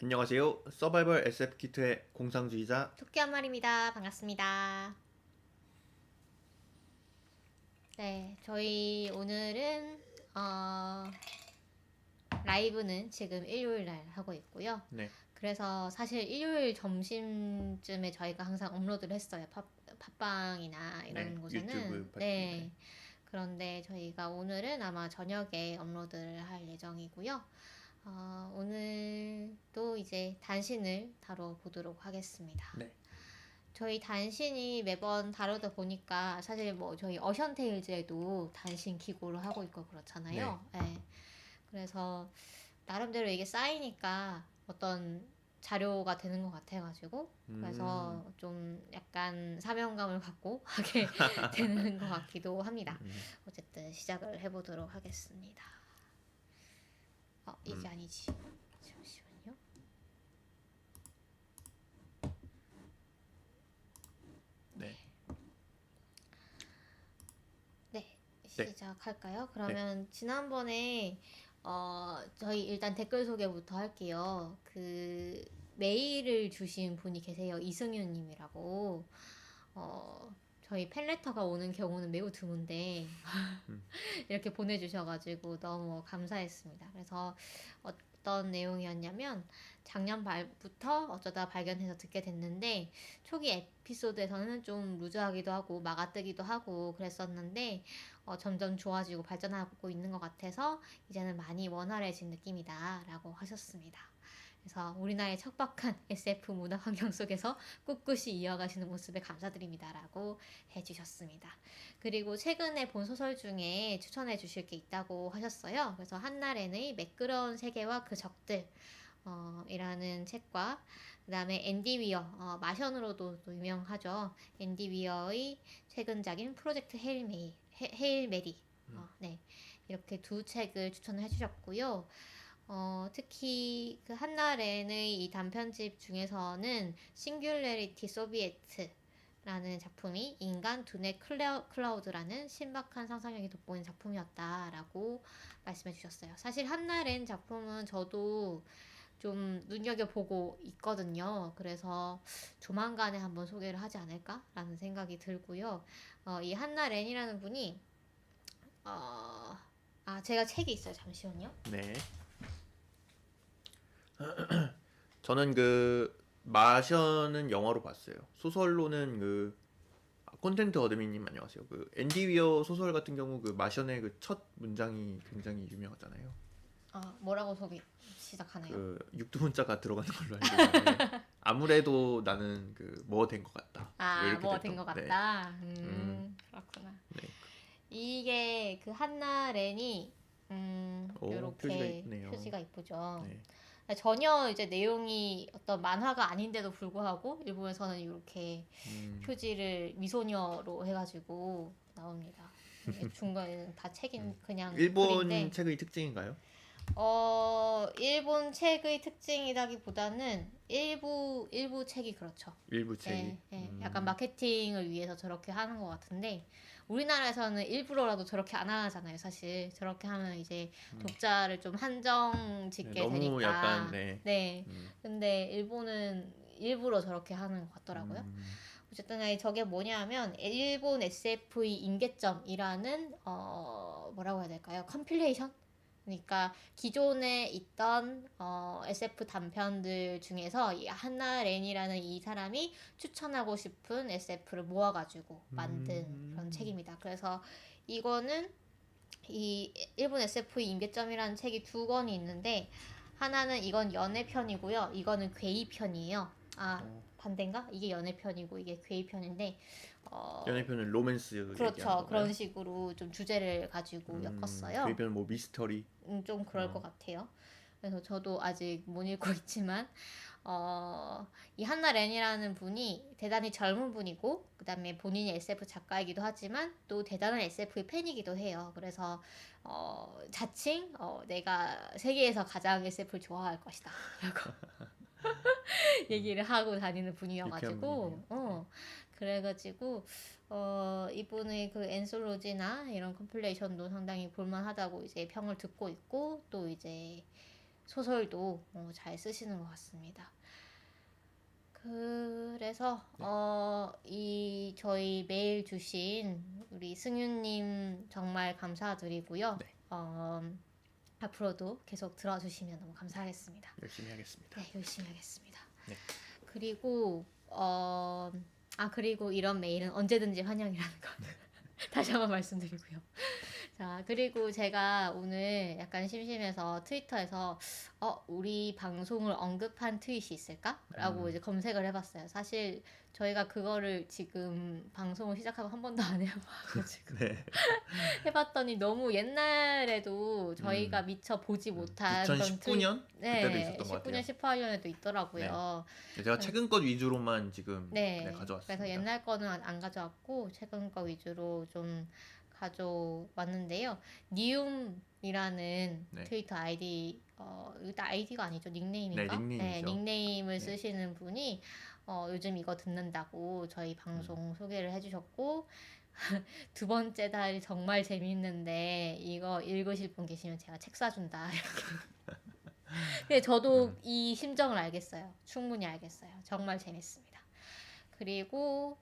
안녕하세요. 서바이벌 SF 키트의 공상주의자. 토끼 한 마리입니다. 반갑습니다. 네, 저희 오늘은 라이브는 지금 일요일 날 하고 있고요. 네, 그래서 사실 일요일 점심쯤에 저희가 항상 업로드를 했어요. 팟빵이나 네, 이런 곳에는. 유튜브 같은 데. 네. 그런데 저희가 오늘은 아마 저녁에 업로드를 할 예정이고요. 오늘도 이제 단신을 다뤄보도록 하겠습니다. 네, 저희 단신이 매번 다루다 보니까 사실 뭐 저희 어션테일즈에도 단신 기고를 하고 있고 네, 그렇잖아요. 네. 그래서 나름대로 이게 쌓이니까 어떤 자료가 되는 것 같아가지고 음, 그래서 좀 약간 사명감을 갖고 하게 되는 것 같기도 합니다. 어쨌든 시작을 해보도록 하겠습니다. 이게 아니지. 잠시만요. 네, 네, 네, 시작할까요? 네, 그러면 지난번에 저희 일단 댓글 소개부터 할게요. 메일을 주신 분이 계세요. 이승윤 님이라고. 저희 팬레터가 오는 경우는 매우 드문데 이렇게 보내주셔가지고 너무 감사했습니다. 그래서 어떤 내용이었냐면 작년 말부터 어쩌다 발견해서 듣게 됐는데 초기 에피소드에서는 좀 루즈하기도 하고 막아뜨기도 하고 그랬었는데 점점 좋아지고 발전하고 있는 것 같아서 이제는 많이 원활해진 느낌이다 라고 하셨습니다. 그래서 우리나라의 척박한 SF 문화 환경 속에서 꿋꿋이 이어가시는 모습에 감사드립니다라고 해주셨습니다. 그리고 최근에 본 소설 중에 추천해 주실 게 있다고 하셨어요. 그래서 한나렌의 매끄러운 세계와 그 적들 이라는 책과 그 다음에 앤디 위어 마션으로도 또 유명하죠. 앤디 위어의 최근작인 프로젝트 헤일 메리 네 이렇게 두 책을 추천을 해주셨고요. 특히 그 한나 렌의 이 단편집 중에서는 싱귤레리티 소비에트 라는 작품이 인간 두뇌 클라우드라는 신박한 상상력이 돋보이는 작품이었다라고 말씀해 주셨어요. 사실 한나렌 작품은 저도 좀 눈여겨보고 있거든요. 그래서 조만간에 한번 소개를 하지 않을까라는 생각이 들고요. 이 한나렌이라는 분이 제가 책이 있어요. 잠시만요. 네. 저는 그 마션은 영화로 봤어요. 소설로는 그 콘텐트 어드민님 안녕하세요. 그 앤디 위어 소설 같은 경우 그 마션의 그 첫 문장이 굉장히 유명하잖아요. 뭐라고 시작하나요? 그 육두문자가 들어가는 걸로 알고 있는데 아무래도 나는 그 뭐 된 것 같다. 뭐 이렇게 뭐 된 것 됐던. 네, 같다. 그렇구나. 네. 이게 그 한나 렌이 오, 표지가 요렇게 이쁘네요. 표지가 이쁘죠. 네. 전혀 이제 내용이 어떤 만화가 아닌데도 불구하고 일본에서는 이렇게 표지를 미소녀로 해가지고 나옵니다. 이게 중간에는 다 책인 그냥 일본 글인데 책의 특징인가요? 일본 책의 특징이라기보다는 일부 책이 그렇죠. 일부 책이. 예, 예. 약간 마케팅을 위해서 저렇게 하는 것 같은데, 우리나라에서는 일부러라도 저렇게 안 하잖아요, 사실. 저렇게 하면 이제 독자를 좀 한정 네, 짓게 너무 약간 되니까. 네. 네. 근데 일본은 일부러 저렇게 하는 것 같더라고요. 어쨌든 간에 저게 뭐냐면, 일본 SF의 임계점이라는, 뭐라고 해야 될까요? 컴필레이션? 그러니까 기존에 있던 SF 단편들 중에서 이 한나 렌이라는 이 사람이 추천하고 싶은 SF를 모아가지고 만든 그런 책입니다. 그래서 이거는 이 일본 SF의 임계점이라는 책이 두 권이 있는데 하나는 이건 연애편이고요. 이거는 괴이편이에요. 반대인가? 이게 연애편이고 이게 괴이편인데 연애편은 로맨스 얘기하는 그렇죠. 건가요? 그런 식으로 좀 주제를 가지고 엮었어요. 그이편 뭐 미스터리. 좀 그럴 것 같아요. 그래서 저도 아직 못 읽고 있지만, 이 한나 렌이라는 분이 대단히 젊은 분이고, 그 다음에 본인이 SF 작가이기도 하지만, 또 대단한 SF의 팬이기도 해요. 그래서, 자칭, 내가 세계에서 가장 SF를 좋아할 것이다. 라고 얘기를 하고 다니는 유쾌한 분이네요. 분이어가지고, 네. 그래가지고, 이분의 그 엔솔로지나 이런 컴필레이션도 상당히 볼만하다고 이제 평을 듣고 있고, 또 이제 소설도 잘 쓰시는 것 같습니다. 그래서 이 저희 메일 주신 우리 승윤님 정말 감사드리고요. 네. 앞으로도 계속 들어주시면 너무 감사하겠습니다. 열심히 하겠습니다. 네, 열심히 하겠습니다. 네. 그리고 그리고 이런 메일은 언제든지 환영이라는 거 다시 한번 말씀드리고요. 자, 그리고 제가 오늘 약간 심심해서 트위터에서 우리 방송을 언급한 트윗이 있을까? 라고 이제 검색을 해봤어요. 사실 저희가 그거를 지금 방송을 시작하고 한 번도 안 해봐가지고 네. 해봤더니 너무 옛날에도 저희가 미처 보지 못한 2019년 그때도 있었던 것 19년, 같아요. 18년에도 있더라고요. 제가 최근 것 위주로만 지금 네, 가져왔습니다. 그래서 옛날 거는 안 가져왔고 최근 거 위주로 좀 가져왔는데요. 니움이라는 네. 트위터 아이디, 일단 아이디가 아니죠. 닉네임인가? 네, 닉네임이죠. 닉네임을 네. 쓰시는 분이 요즘 이거 듣는다고 저희 방송 소개를 해주셨고 두 번째 달 정말 재밌는데 이거 읽으실 분 계시면 제가 책 사준다 이렇게. 근데 저도 이 심정을 알겠어요. 충분히 알겠어요. 정말 재밌습니다. 그리고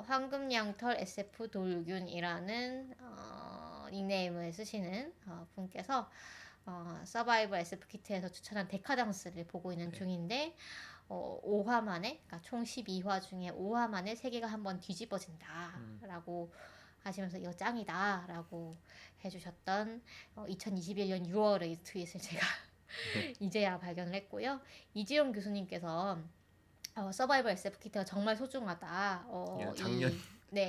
황금양털 SF 돌균이라는 닉네임을 쓰시는 분께서 서바이벌 SF 키트에서 추천한 데카당스를 보고 있는 중인데 5화 만에, 그러니까 총 12화 중에 5화 만에 세계가 한번 뒤집어진다라고 하시면서 이거 짱이다라고 해주셨던 2021년 6월의 트윗을 제가 이제야 발견을 했고요. 이지용 교수님께서 서바이벌 SF 키트가 정말 소중하다. 작년.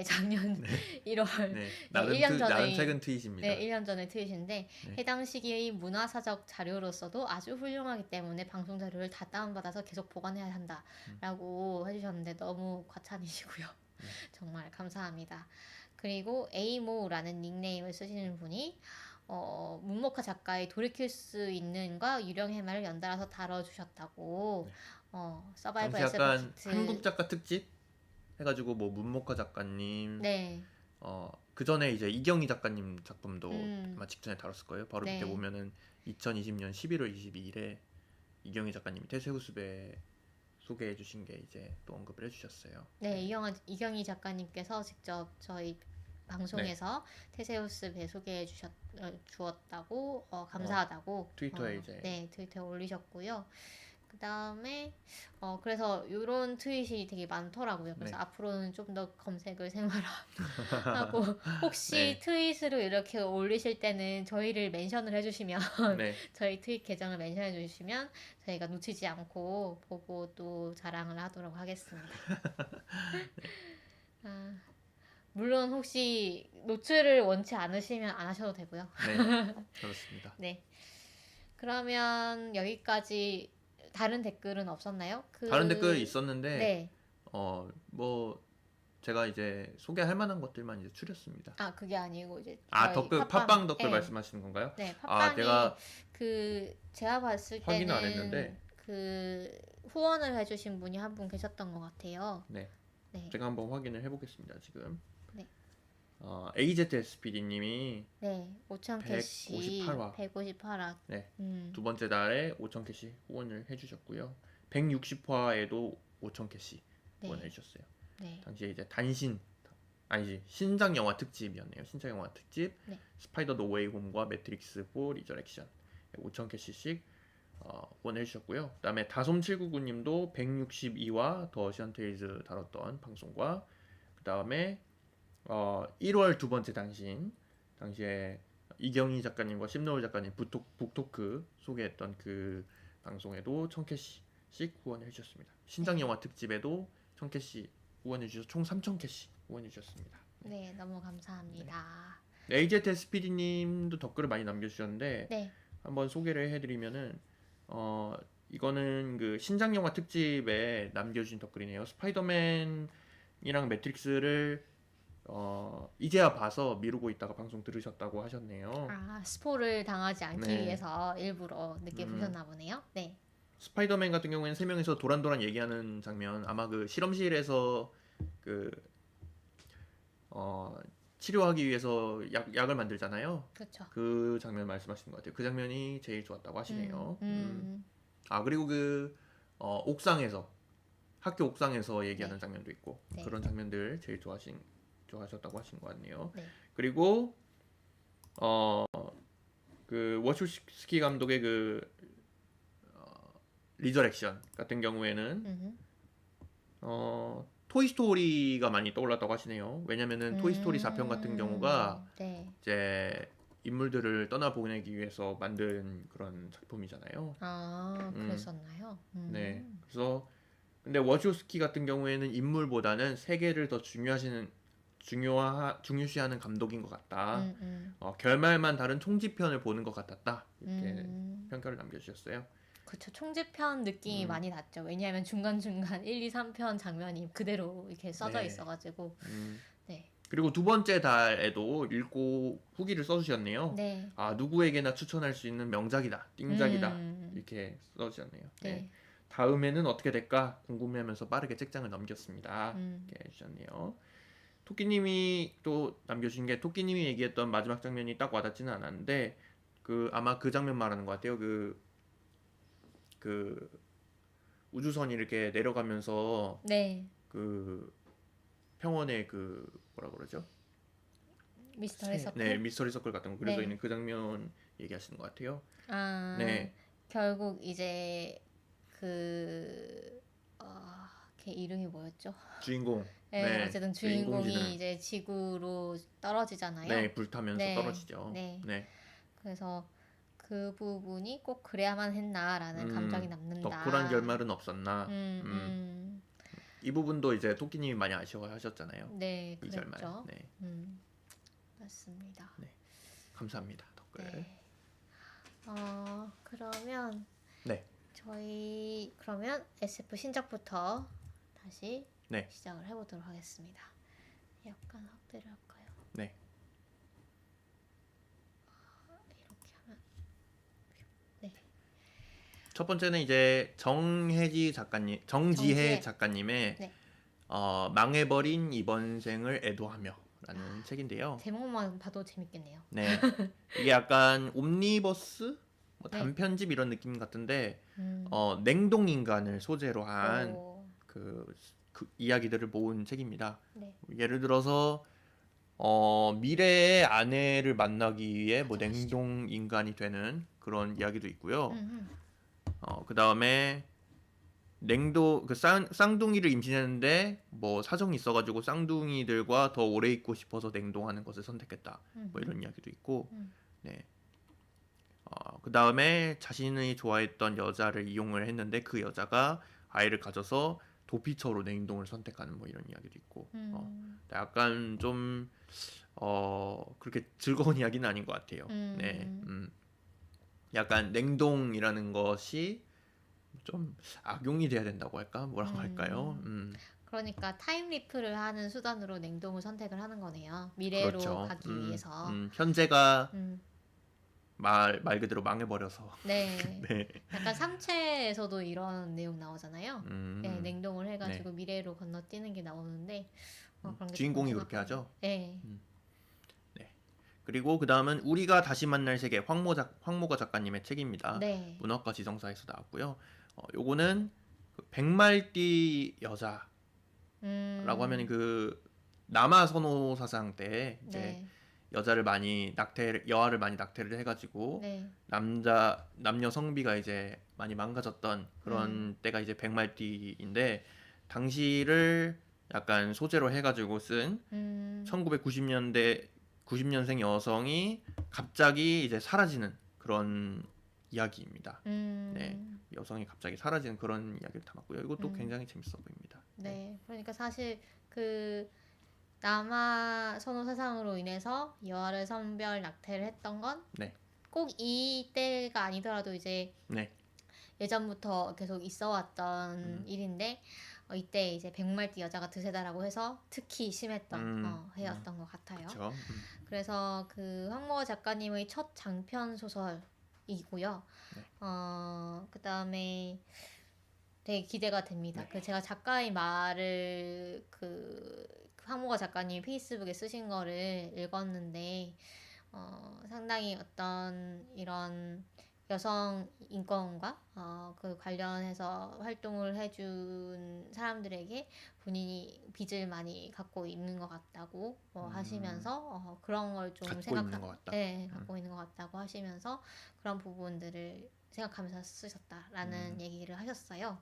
작년 1월. 네. 1년 전에 나름 최근 트윗입니다. 네, 1년 전에 트윗인데 네. 해당 시기의 문화사적 자료로서도 아주 훌륭하기 때문에 방송 자료를 다 다운받아서 계속 보관해야 한다라고 해주셨는데 너무 과찬이시고요. 정말 감사합니다. 그리고 에이모라는 닉네임을 쓰시는 분이 문모카 작가의 돌이킬 수 있는과 유령 해마를 연달아서 다뤄주셨다고 서바이벌 당시 약간 SF 키트 한국 작가 특집 해가지고 뭐 문목화 작가님, 네, 그 전에 이제 이경희 작가님 작품도 음. 아마 직전에 다뤘을 거예요. 바로 네. 밑에 보면은 2020년 11월 22일에 이경희 작가님이 테세우스배 소개해 주신 게 이제 또 언급을 해주셨어요. 네, 이경희 작가님께서 직접 저희 방송에서 테세우스 배 소개해 주었다고 감사하다고 트위터에 이제 네, 트위터에 올리셨고요. 그 다음에 그래서 이런 트윗이 되게 많더라고요. 그래서 네. 앞으로는 좀 더 검색을 생활하고 혹시 네. 트윗으로 이렇게 올리실 때는 저희를 멘션을 해주시면 네. 저희 트윗 계정을 멘션해 주시면 저희가 놓치지 않고 보고 또 자랑을 하도록 하겠습니다. 물론 혹시 노출을 원치 않으시면 안 하셔도 되고요. 네. 그렇습니다. 네. 그러면 여기까지 다른 댓글은 없었나요? 다른 댓글 있었는데 네. 뭐 제가 이제 소개할 만한 것들만 이제 추렸습니다. 그게 아니고 이제 댓글 팟빵 댓글 네. 말씀하시는 건가요? 네, 팟빵이 제가 제가 봤을 확인은 때는 안 했는데 후원을 해주신 분이 한 분 계셨던 것 같아요. 네. 네. 제가 한번 확인을 해보겠습니다. 지금 네. AZSPD님이 네, 5,000캐시 158화. 158화. 네. 두 번째 달에 5,000캐시 후원을 해주셨고요. 160화에도 5,000캐시 네. 후원을 해주셨어요. 네. 당시에 이제 신작 영화 특집이었네요. 신작 영화 특집 네. 스파이더 노웨이 홈과 매트릭스 4 리저렉션 5,000캐시씩 후원해 주셨고요. 그다음에 다솜799님도 162화 더 시안테일즈 다뤘던 방송과 그다음에 1월 두 번째 당시에 이경희 작가님과 심노을 작가님 북토크 소개했던 그 방송에도 1,000캐시씩 후원해 주셨습니다. 신작 영화 특집에도 1,000캐시 후원해 주셔서 총 3,000캐시 후원해 주셨습니다. 네, 너무 감사합니다. AZSPD님도 댓글을 많이 남겨주셨는데 네. 한번 소개를 해드리면은 이거는 그 신작 영화 특집에 남겨주신 댓글이네요. 스파이더맨이랑 매트릭스를 이제야 봐서 미루고 있다가 방송 들으셨다고 하셨네요. 스포를 당하지 않기 네. 위해서 일부러 늦게 보셨나 보네요. 네. 스파이더맨 같은 경우에는 세 명이서 도란도란 얘기하는 장면, 아마 그 실험실에서 그 치료하기 위해서 약을 만들잖아요. 그렇죠. 그 장면 말씀하시는 것 같아요. 그 장면이 제일 좋았다고 하시네요. 음. 아, 그리고 옥상에서 학교 옥상에서 얘기하는 네. 장면도 있고 네. 그런 장면들 제일 좋아하셨다고 하신 것 같네요. 네. 그리고 그 워쇼스키 감독의 리저렉션 같은 경우에는 음흠. 토이스토리가 많이 떠올랐다고 하시네요. 왜냐면은 토이스토리 4편 같은 경우가 네. 이제 인물들을 떠나보내기 위해서 만든 그런 작품이잖아요. 아, 음, 그랬었나요? 네. 그래서 근데 워쇼스키 같은 경우에는 인물보다는 세계를 더 중요시하는 감독인 것 같다. 결말만 다른 총지편을 보는 것 같았다. 이렇게 평가를 남겨주셨어요. 그쵸. 총재편 느낌이 많이 났죠. 왜냐하면 중간중간 1, 2, 3편 장면이 그대로 이렇게 써져 네. 있어가지고. 네. 그리고 두 번째 달에도 읽고 후기를 써주셨네요. 네. 아, 누구에게나 추천할 수 있는 명작이다, 띵작이다 이렇게 써주셨네요. 네. 네. 다음에는 어떻게 될까 궁금해하면서 빠르게 책장을 넘겼습니다. 이렇게 해주셨네요. 토끼님이 또 남겨주신 게 토끼님이 얘기했던 마지막 장면이 딱 와닿지는 않았는데 아마 그 장면 말하는 것 같아요. 그 우주선이 이렇게 내려가면서 네. 그 평원의 뭐라 그러죠? 미스터리 서클? 네, 미스터리 서클 같은 거 그려져 네. 있는 그 장면 얘기하시는 것 같아요. 아, 네, 결국 이제 걔 이름이 뭐였죠? 주인공. 네, 네, 어쨌든 그 주인공이 인공지능. 이제 지구로 떨어지잖아요. 네, 불타면서 네. 떨어지죠. 네. 네. 그래서 그 부분이 꼭 그래야만 했나라는 감정이 남는다. 덕분한 결말은 없었나. 음. 이 부분도 이제 토끼님이 많이 아쉬워하셨잖아요. 네, 이 결말. 그랬죠. 네, 맞습니다. 네. 감사합니다. 댓글. 네. 그러면 네, 저희 그러면 SF 신작부터 다시 네, 시작을 해보도록 하겠습니다. 약간 확대를 할까요? 네. 이렇게 하면 네. 첫 번째는 이제 정지혜 정지혜. 작가님의 네. 망해버린 이번 생을 애도하며라는 책인데요. 제목만 봐도 재밌겠네요. 네, 이게 약간 옴니버스, 뭐 네. 단편집 이런 느낌 같은데 음. 냉동 인간을 소재로 한 오. 그 이야기들을 모은 책입니다. 네. 예를 들어서 미래의 아내를 만나기 위해 뭐 가져가시죠. 냉동 인간이 되는 그런 이야기도 있고요. 음. 그 다음에 쌍둥이를 임신했는데 뭐 사정이 있어가지고 쌍둥이들과 더 오래 있고 싶어서 냉동하는 것을 선택했다. 뭐 이런 이야기도 있고, 네. 그 다음에 자신이 좋아했던 여자를 이용을 했는데 그 여자가 아이를 가져서 도피처로 냉동을 선택하는 뭐 이런 이야기도 있고, 약간 좀 그렇게 즐거운 이야기는 아닌 것 같아요. 네, 약간 냉동이라는 것이 좀 악용이 돼야 된다고 할까? 뭐라고 할까요? 그러니까 타임리프를 하는 수단으로 냉동을 선택을 하는 거네요. 미래로 그렇죠. 가기 위해서. 현재가 음. 말 그대로 망해버려서. 네. 네. 약간 삼체에서도 이런 내용 나오잖아요. 네, 냉동을 해가지고 네. 미래로 건너뛰는 게 나오는데 그런 게 주인공이 조금 그렇게 하죠. 네. 네. 그리고 그 다음은 우리가 다시 만날 세계 황모가 작가님의 책입니다. 네. 문학과 지성사에서 나왔고요. 요거는 백말띠 여자라고 하면 남아 선호 사상 때 이제 네. 여아를 많이 낙태를 해가지고 네. 남녀 성비가 이제 많이 망가졌던 그런 때가 이제 백말띠인데 당시를 약간 소재로 해가지고 쓴 90년생 여성이 갑자기 이제 사라지는 그런 이야기입니다. 네, 여성이 갑자기 사라지는 그런 이야기를 담았고요. 이것도 굉장히 재밌어 보입니다. 네. 그러니까 사실 남아 선호 사상으로 인해서 여아를 선별 낙태를 했던 건 네, 꼭 이때가 아니더라도 이제 네, 예전부터 계속 있어왔던 일인데 이때 이제 백말띠 여자가 드세다라고 해서 특히 심했던 해였던 것 같아요. 그렇죠. 그래서 황모아 작가님의 첫 장편 소설이고요. 네. 그 다음에 되게 기대가 됩니다. 네. 제가 작가의 말을 황모가 작가님 페이스북에 쓰신 거를 읽었는데 상당히 어떤 이런 여성 인권과 그 관련해서 활동을 해준 사람들에게 본인이 빚을 많이 갖고 있는 것 같다고 하시면서 그런 걸 좀 갖고 있는 것 같다. 네, 갖고 있는 것 같다고 하시면서 그런 부분들을 생각하면서 쓰셨다라는 얘기를 하셨어요.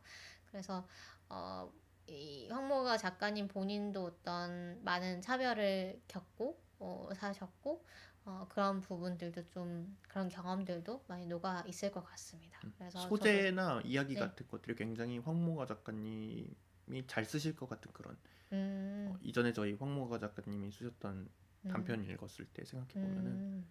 그래서 이 황모가 작가님 본인도 어떤 많은 차별을 겪고 사셨고 그런 부분들도 좀 그런 경험들도 많이 녹아 있을 것 같습니다. 그래서 소재나 이야기 네. 같은 것들이 굉장히 황모가 작가님이 잘 쓰실 것 같은 그런 저도 이전에 저희 황모가 작가님이 쓰셨던 단편 읽었을 때 생각해 보면은 네.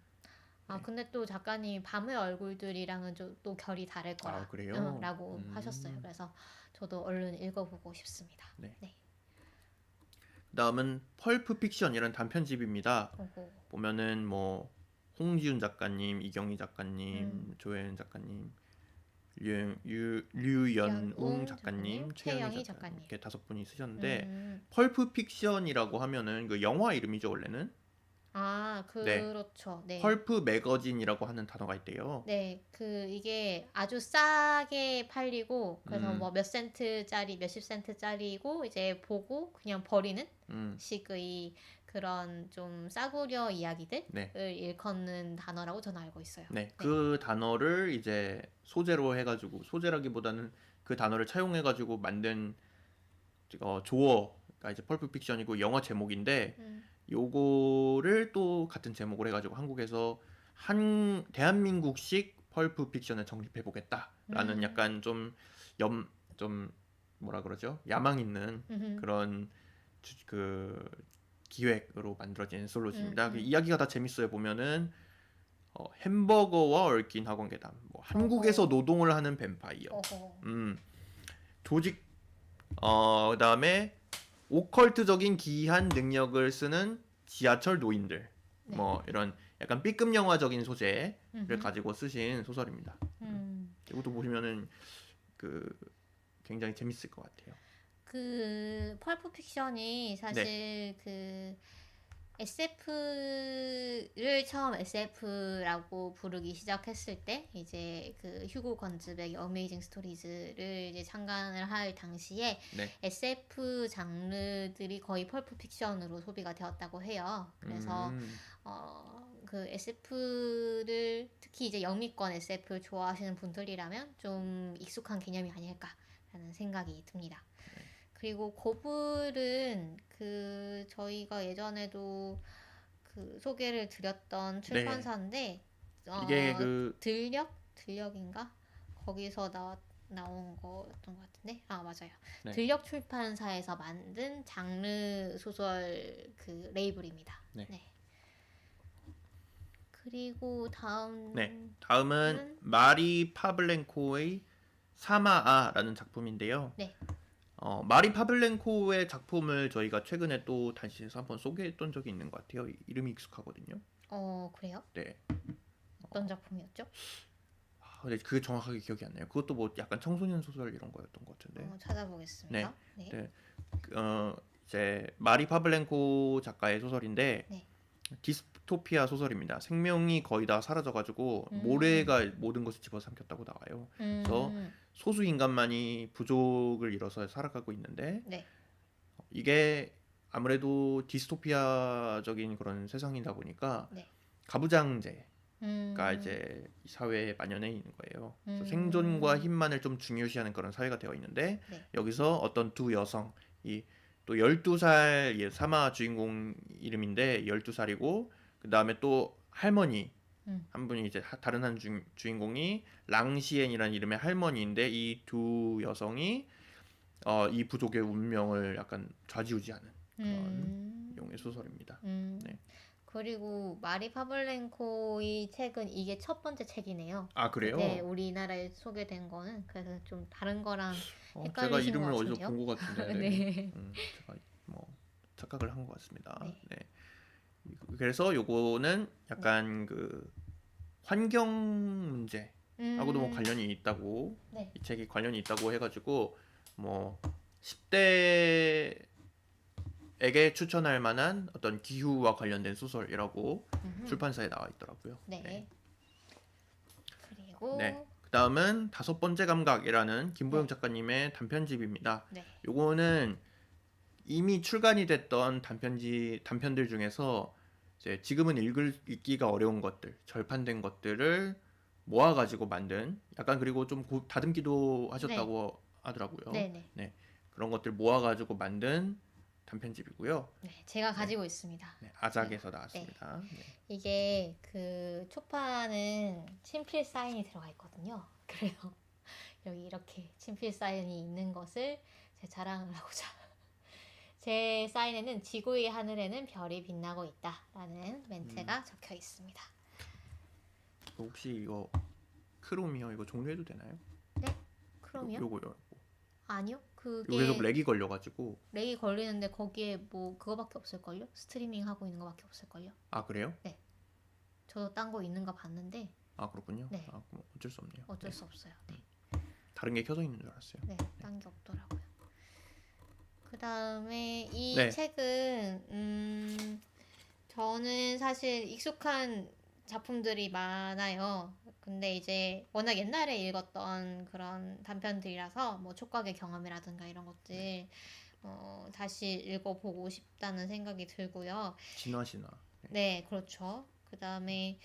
근데 또 작가님 밤의 얼굴들이랑은 또 결이 다를 거라 그래요? 라고 하셨어요. 그래서 저도 얼른 읽어보고 싶습니다. 네. 네. 그다음은 펄프 픽션이라는 단편집입니다. 오호. 보면은 뭐 홍지윤 작가님, 이경희 작가님, 조혜연 작가님, 류연웅 작가님, 최영희 작가님 이렇게 5분이 쓰셨는데 펄프 픽션이라고 하면은 그 영화 이름이죠 원래는. 그렇죠. 네. 펄프 매거진이라고 하는 단어가 있대요. 네, 이게 아주 싸게 팔리고, 그래서 뭐 몇십 센트짜리고, 이제 보고 그냥 버리는 식의 그런 좀 싸구려 이야기들을 네. 일컫는 단어라고 저는 알고 있어요. 네, 그 단어를 이제 소재로 해가지고 소재라기보다는 그 단어를 차용해가지고 만든 조어가 이제 펄프 픽션이고 영화 제목인데 요거를 또 같은 제목으로 해가지고 한국에서 대한민국식 펄프 픽션을 정립해 보겠다라는 약간 좀 뭐라 그러죠? 야망 있는 그런 그 기획으로 만들어진 엔솔로지입니다. 그 이야기가 다 재밌어요. 보면은 햄버거와 얽힌 학원 괴담, 뭐 한국에서 노동을 하는 뱀파이어, 조직, 그다음에 오컬트적인 기이한 능력을 쓰는 지하철 노인들, 네. 뭐 이런 약간 B급 영화적인 소재를 가지고 쓰신 소설입니다. 이것도 보시면은 그 굉장히 재밌을 것 같아요. 그 펄프 픽션이 사실 그 SF를 처음 SF라고 부르기 시작했을 때 이제 그 휴고 건즈백의 어메이징 스토리즈를 이제 창간을 할 당시에 SF 장르들이 거의 펄프 픽션으로 소비가 되었다고 해요. 그래서 그 SF를 특히 이제 영미권 SF를 좋아하시는 분들이라면 좀 익숙한 개념이 아닐까라는 생각이 듭니다. 그리고 고블은 저희가 예전에도 그 소개를 드렸던 출판사인데 이게 들력인가? 거기서 나온 거였던 것 같은데 맞아요. 네. 들력 출판사에서 만든 장르 소설 그 레이블입니다. 네. 그리고 다음은 마리 파블렌코의 사마아라는 작품인데요. 네. 마리 파블렌코의 작품을 저희가 최근에 또 다시해서 한번 소개했던 적이 있는 것 같아요. 이름이 익숙하거든요. 그래요? 네. 어떤 작품이었죠? 근데 그게 정확하게 기억이 안 나요. 그것도 뭐 약간 청소년 소설 이런 거였던 것 같은데. 찾아보겠습니다. 네. 이제 마리 파블렌코 작가의 소설인데 디스토피아 소설입니다. 생명이 거의 다 사라져가지고 모래가 모든 것을 집어삼켰다고 나와요. 그래서 소수 인간만이 부족을 이뤄서 살아가고 있는데 이게 아무래도 디스토피아적인 그런 세상이다 보니까 가부장제가 이제 사회에 만연해 있는 거예요. 그래서 생존과 힘만을 좀 중요시하는 그런 사회가 되어 있는데 여기서 어떤 두 여성이 또 12살 사마 주인공 이름인데 12살이고 그 다음에 또 할머니 한 분이 이제 다른 한 주인공이 랑시엔이라는 이름의 할머니인데 이 두 여성이 이 부족의 운명을 약간 좌지우지하는 그런 용의 소설입니다. 네. 그리고 마리 파블렌코의 책은 이게 첫 번째 책이네요. 그래요? 네, 우리나라에 소개된 거는 그래서 좀 다른 거랑 제가 헷갈리신 이름을 것 어디서 같은데요. 본 것 같은데 네. 제가 뭐 착각을 한 것 같습니다. 네. 그래서 요거는 약간 그 환경 문제하고도 뭐 관련이 있다고 이 책이 관련이 있다고 해가지고 뭐 10대에 에게 추천할 만한 어떤 기후와 관련된 소설이라고 음흠. 출판사에 나와 있더라고요. 네. 네. 그리고 네. 그다음은 다섯 번째 감각이라는 김보영 네. 작가님의 단편집입니다. 네. 요거는 이미 출간이 됐던 단편들 중에서 이제 지금은 읽기가 어려운 것들, 절판된 것들을 모아가지고 만든 약간 그리고 좀 다듬기도 네. 하셨다고 하더라고요. 네네. 네, 그런 것들 모아가지고 만든 단편집이고요. 네. 제가 네, 가지고 있습니다. 네, 제가. 아작에서 네. 나왔습니다. 네. 이게 그 초판은 친필 사인이 들어가 있거든요. 그래요. 여기 이렇게 친필 사인이 있는 것을 제 자랑을 하고자. 제 사인에는 지구의 하늘에는 별이 빛나고 있다라는 멘트가 적혀 있습니다. 혹시 이거 크롬이요? 이거 종료해도 되나요? 네? 크롬이요? 요거요. 아니요. 이거 계속 그게 렉이 걸려가지고. 렉이 걸리는데 거기에 뭐 그거밖에 없을걸요? 스트리밍 하고 있는 거밖에 없을걸요? 아, 그래요? 네. 저도 딴 거 있는 거 봤는데 아, 그렇군요. 네. 아, 그럼 어쩔 수 없네요. 어쩔 네. 수 없어요. 네. 다른 게 켜져 있는 줄 알았어요. 네. 딴 게 없더라고요. 그 다음에 이 네. 책은 저는 사실 익숙한 작품들이 많아요. 근데 이제 워낙 옛날에 읽었던 그런 단편들이라서 뭐 촉각의 경험이라든가 이런 것들 다시 읽어보고 싶다는 생각이 들고요. 진화. 네, 그렇죠. 그 다음에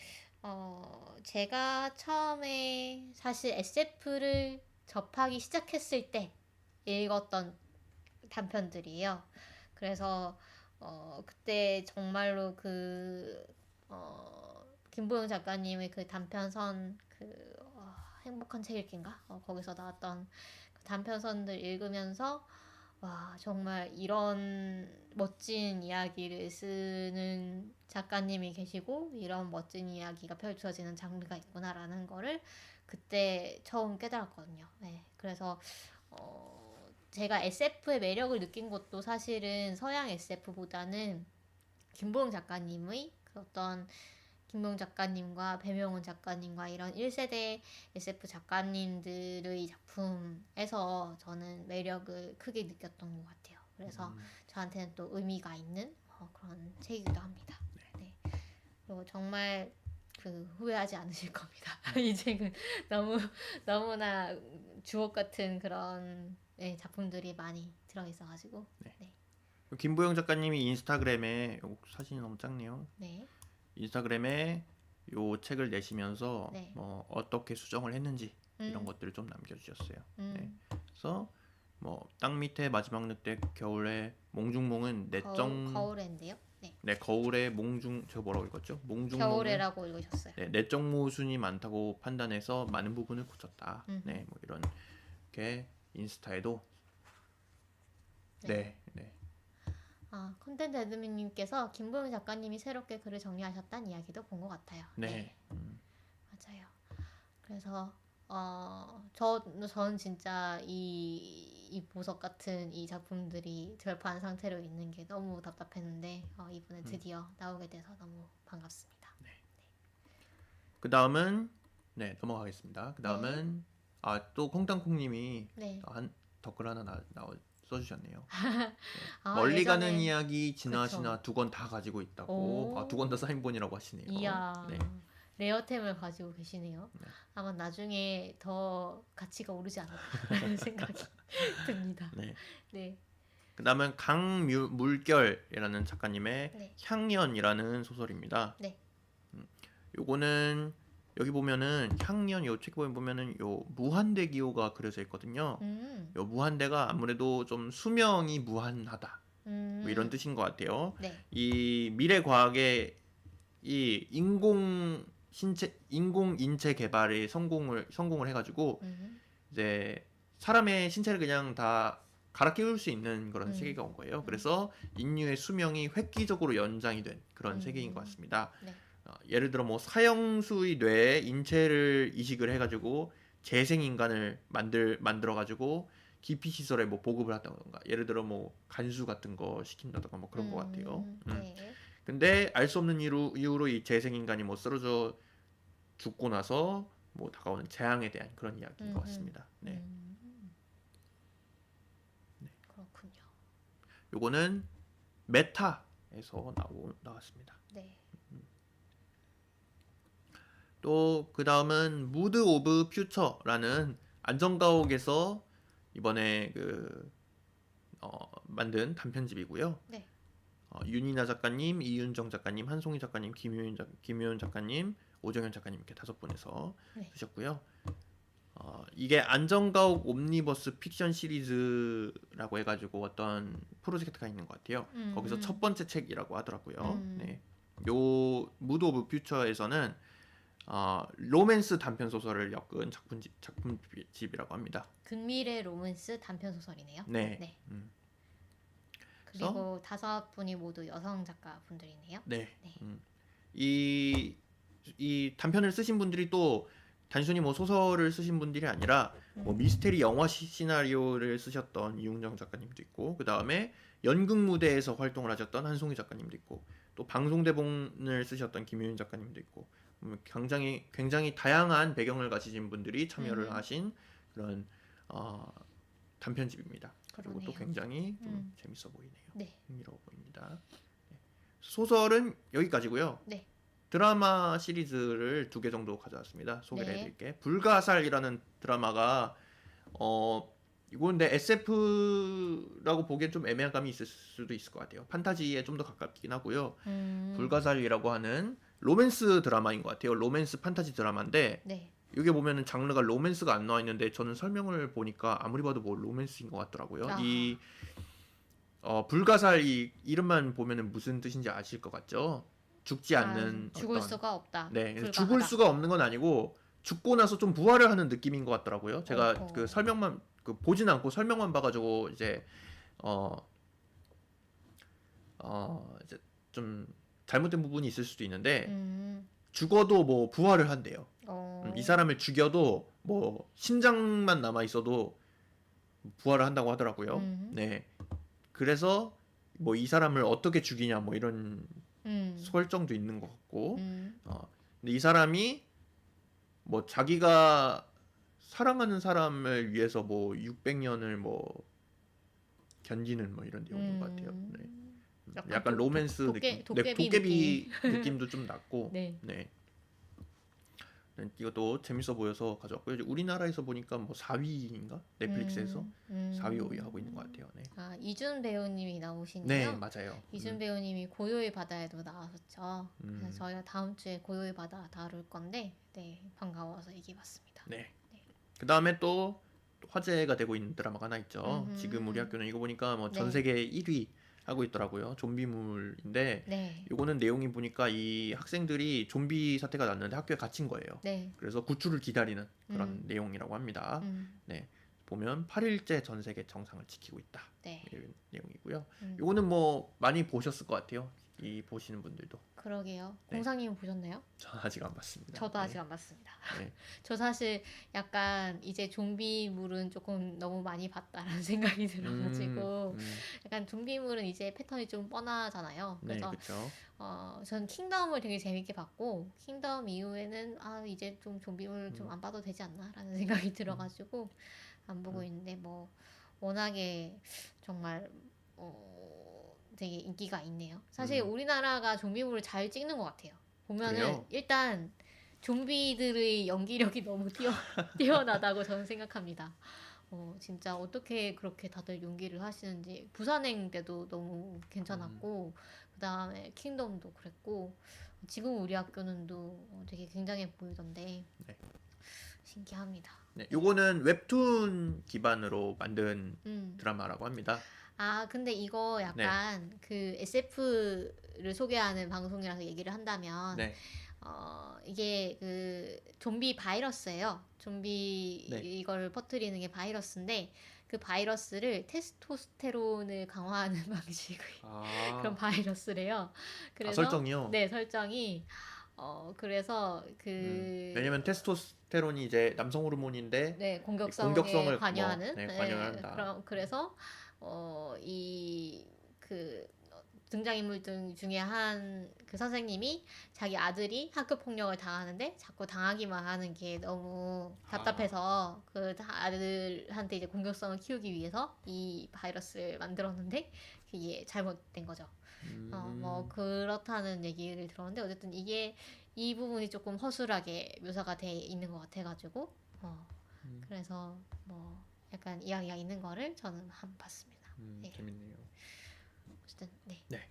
제가 처음에 사실 SF를 접하기 시작했을 때 읽었던 단편들이에요. 그래서 그때 정말로 김보영 작가님의 그 단편선 행복한 책 읽기인가? 거기서 나왔던 그 단편선들 읽으면서 와, 정말 이런 멋진 이야기를 쓰는 작가님이 계시고 이런 멋진 이야기가 펼쳐지는 장르가 있구나라는 거를 그때 처음 깨달았거든요. 네, 그래서 제가 SF의 매력을 느낀 것도 사실은 서양 SF보다는 김보영 작가님의 그 어떤 김보영 작가님과 배명훈 작가님과 이런 1세대 SF 작가님들의 작품에서 저는 매력을 크게 느꼈던 것 같아요. 그래서 저한테는 또 의미가 있는 그런 책이기도 합니다. 네. 그리고 정말 후회하지 않으실 겁니다. 이 책은 너무나 주옥 같은 그런 작품들이 많이 들어있어가지고. 네. 네. 김보영 작가님이 인스타그램에 사진이 너무 작네요. 네. 인스타그램에 요 책을 내시면서 네. 뭐 어떻게 수정을 했는지 이런 것들을 좀 남겨주셨어요. 네. 그래서 뭐 땅 밑에 마지막 늑대 겨울에 몽중몽은 거울인데요. 네. 네, 거울에 제가 뭐라고 읽었죠? 몽중몽은 겨울에라고 읽으셨어요. 네, 내적 모순이 많다고 판단해서 많은 부분을 고쳤다. 네, 뭐 이런 게 인스타에도 네. 컨텐츠 애드민님께서 김보영 작가님이 새롭게 글을 정리하셨다는 이야기도 본 것 같아요. 네. 맞아요. 그래서 저는 진짜 이 보석 같은 이 작품들이 절판 상태로 있는 게 너무 답답했는데 이번에 드디어 나오게 돼서 너무 반갑습니다. 그 다음은 네, 넘어가겠습니다. 그 다음은 또 콩땅콩님이 네. 한 댓글 하나 써주셨네요. 아, 멀리 가는 예전에 이야기 그쵸. 진화 두 권 다 가지고 있다고. 오. 두 권 다 사인본이라고 하시네요. 이야. 네. 레어템을 가지고 계시네요. 네. 아마 나중에 더 가치가 오르지 않을까라는 생각이 듭니다. 네. 네. 그 다음은 강물결이라는 작가님의 네. 향년이라는 소설입니다. 네. 요거는 여기 보면은 향년 요 책 보면은 요 무한대 기호가 그려져 있거든요. 요 무한대가 아무래도 좀 수명이 무한하다. 뭐 이런 뜻인 것 같아요. 네. 이 미래 과학의 이 인공 인체 개발에 성공을 해가지고 이제 사람의 신체를 그냥 다 갈아 끼울 수 있는 그런 세계가 온 거예요. 그래서 인류의 수명이 획기적으로 연장이 된 그런 세계인 것 같습니다. 네. 예를 들어 뭐 사형수의 뇌에 인체를 이식을 해가지고 재생 인간을 만들어가지고 기피 시설에 뭐 보급을 한다던가, 예를 들어 뭐 간수 같은 거 시킨다던가 뭐 그런 것 같아요. 네. 근데 알 수 없는 이유로 이 재생 인간이 뭐 쓰러져 죽고 나서 뭐 다가오는 재앙에 대한 그런 이야기인 것 같습니다. 네. 그렇군요. 요거는 메타에서 나왔습니다. 네. 또 그 다음은 무드 오브 퓨처라는 안정가옥에서 이번에 만든 단편집이고요. 네. 윤이나 작가님, 이윤정 작가님, 한송이 작가님, 김효연 작가님, 오정현 작가님 이렇게 5분에서 네. 쓰셨고요. 이게 안정가옥 옴니버스 픽션 시리즈라고 해가지고 어떤 프로젝트가 있는 것 같아요. 거기서 첫 번째 책이라고 하더라고요. 네. 요 무드 오브 퓨처에서는 로맨스 단편 소설을 엮은 작품집이라고 합니다. 근미래 로맨스 단편 소설이네요. 네. 네. 음. 그리고 5분이 모두 여성 작가 분들이네요. 네. 네. 이 단편을 쓰신 분들이 또 단순히 뭐 소설을 쓰신 분들이 아니라 뭐 미스테리 영화 시나리오를 쓰셨던 이웅정 작가님도 있고, 그 다음에 연극 무대에서 활동을 하셨던 한송이 작가님도 있고, 또 방송 대본을 쓰셨던 김효윤 작가님도 있고, 굉장히 다양한 배경을 가지신 분들이 참여를 하신 그런 단편집입니다. 그리고 또 그러네요. 굉장히 좀 재밌어 보이네요. 네. 흥미로워 보입니다. 네. 소설은 여기까지고요. 네. 드라마 시리즈를 2개 정도 가져왔습니다. 소개를 네. 해드릴게요. 불가살이라는 드라마가 이건 근데 SF라고 보기엔 좀 애매한 감이 있을 수도 있을 것 같아요. 판타지에 좀 더 가깝긴 하고요. 불가살이라고 하는 로맨스 드라마인 것 같아요. 로맨스 판타지 드라마인데 네. 여기 보면은 장르가 로맨스가 안 나와 있는데 저는 설명을 보니까 아무리 봐도 뭐 로맨스인 것 같더라고요. 아하. 이 불가살 이 이름만 보면은 무슨 뜻인지 아실 것 같죠? 죽지 않는 죽을 어떤 수가 없다. 네, 불가하다. 죽을 수가 없는 건 아니고 죽고 나서 좀 부활을 하는 느낌인 것 같더라고요. 제가 어허. 그 설명만 보진 않고 설명만 봐가지고 이제 이제 좀 잘못된 부분이 있을 수도 있는데 죽어도 뭐 부활을 한대요. 이 사람을 죽여도 뭐 심장만 남아 있어도 부활을 한다고 하더라고요. 네, 그래서 뭐 이 사람을 어떻게 죽이냐 뭐 이런 설정도 있는 것 같고, 근데 이 사람이 뭐 자기가 사랑하는 사람을 위해서 뭐 600년을 뭐 견디는 뭐 이런 내용인 것 같아요. 네. 약간 로맨스 느낌, 도깨비 느낌도 좀 났고, 네. 네. 이것도 재밌어 보여서 가져왔고요. 이제 우리나라에서 보니까 뭐 4위인가 넷플릭스에서 4위, 5위 하고 있는 것 같아요. 네. 이준 배우님이 나오시네요. 네, 맞아요. 이준 배우님이 고요의 바다에도 나왔었죠. 그래서 저희가 다음 주에 고요의 바다 다룰 건데, 네, 반가워서 얘기해봤습니다. 네. 그 다음에 또 화제가 되고 있는 드라마가 하나 있죠. 지금 우리 학교는 이거 보니까 뭐 전 네. 세계 1위 하고 있더라고요. 좀비물인데 네. 요거는 내용이 보니까 이 학생들이 좀비 사태가 났는데 학교에 gathin 거예요. 네. 그래서 구출을 기다리는 그런 내용이라고 합니다. 네. 보면 8일째 전 세계 정상을 지키고 있다. 네. 이런 내용이고요. 요거는 뭐 많이 보셨을 것 같아요. 이 보시는 분들도. 그러게요. 네. 공상님은 보셨나요? 전 아직 안 봤습니다. 저도 네. 아직 안 봤습니다. 네. 저 사실 약간 이제 좀비물은 조금 너무 많이 봤다라는 생각이 들어가지고 약간 좀비물은 이제 패턴이 좀 뻔하잖아요. 네, 그래서 그렇죠. 전 킹덤을 되게 재밌게 봤고 킹덤 이후에는 이제 좀 좀비물 좀 안 봐도 되지 않나라는 생각이 들어가지고 안 보고 있는데 뭐 워낙에 정말 되게 인기가 있네요. 사실 우리나라가 좀비물을 잘 찍는 것 같아요. 보면은 그래요? 일단 좀비들의 연기력이 너무 뛰어나다고 저는 생각합니다. 진짜 어떻게 그렇게 다들 연기를 하시는지 부산행 때도 너무 괜찮았고 그 다음에 킹덤도 그랬고 지금 우리 학교는도 되게 굉장해 보이던데 네. 신기합니다. 네, 요거는 웹툰 기반으로 만든 음. 드라마라고 합니다. 근데 이거 약간 그 SF를 소개하는 방송이라서 얘기를 한다면 네. 이게 그 좀비 바이러스예요. 좀비 네. 이걸 퍼뜨리는 게 바이러스인데 그 바이러스를 테스토스테론을 강화하는 방식의 그런 바이러스래요. 그래서 설정이요? 네, 설정이 그래서 왜냐면 테스토스테론이 이제 남성 호르몬인데 네, 공격성에 공격성을 관여하는 관여한다. 그래서 이 그 등장인물 중에 한 그 선생님이 자기 아들이 학교 폭력을 당하는데 자꾸 당하기만 하는 게 너무 답답해서 그 아들한테 이제 공격성을 키우기 위해서 이 바이러스를 만들었는데 그게 잘못된 거죠. 뭐 그렇다는 얘기를 들었는데 어쨌든 이게 이 부분이 조금 허술하게 묘사가 돼 있는 것 같아가지고 그래서 뭐 약간 이야기가 있는 거를 저는 한번 봤습니다. 네. 재밌네요. 어쨌든 네. 네.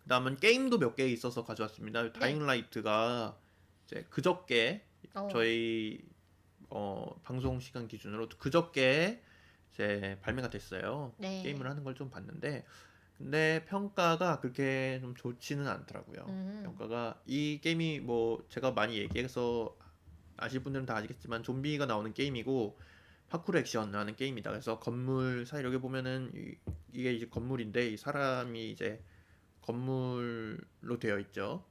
그다음은 게임도 몇 개 있어서 가져왔습니다. 다잉 라이트가 이제 그저께 저희 방송 시간 기준으로 그저께 이제 발매가 됐어요. 네. 게임을 하는 걸 좀 봤는데 근데 평가가 그렇게 좀 좋지는 않더라고요. 평가가 이 게임이 뭐 제가 많이 얘기해서 아실 분들은 다 아시겠지만 좀비가 나오는 게임이고 파쿠르 액션하는 게임이다. 그래서 건물 사이 여기 보면은 이게 이제 건물인데 이 사람이 이제 건물로 되어 있죠.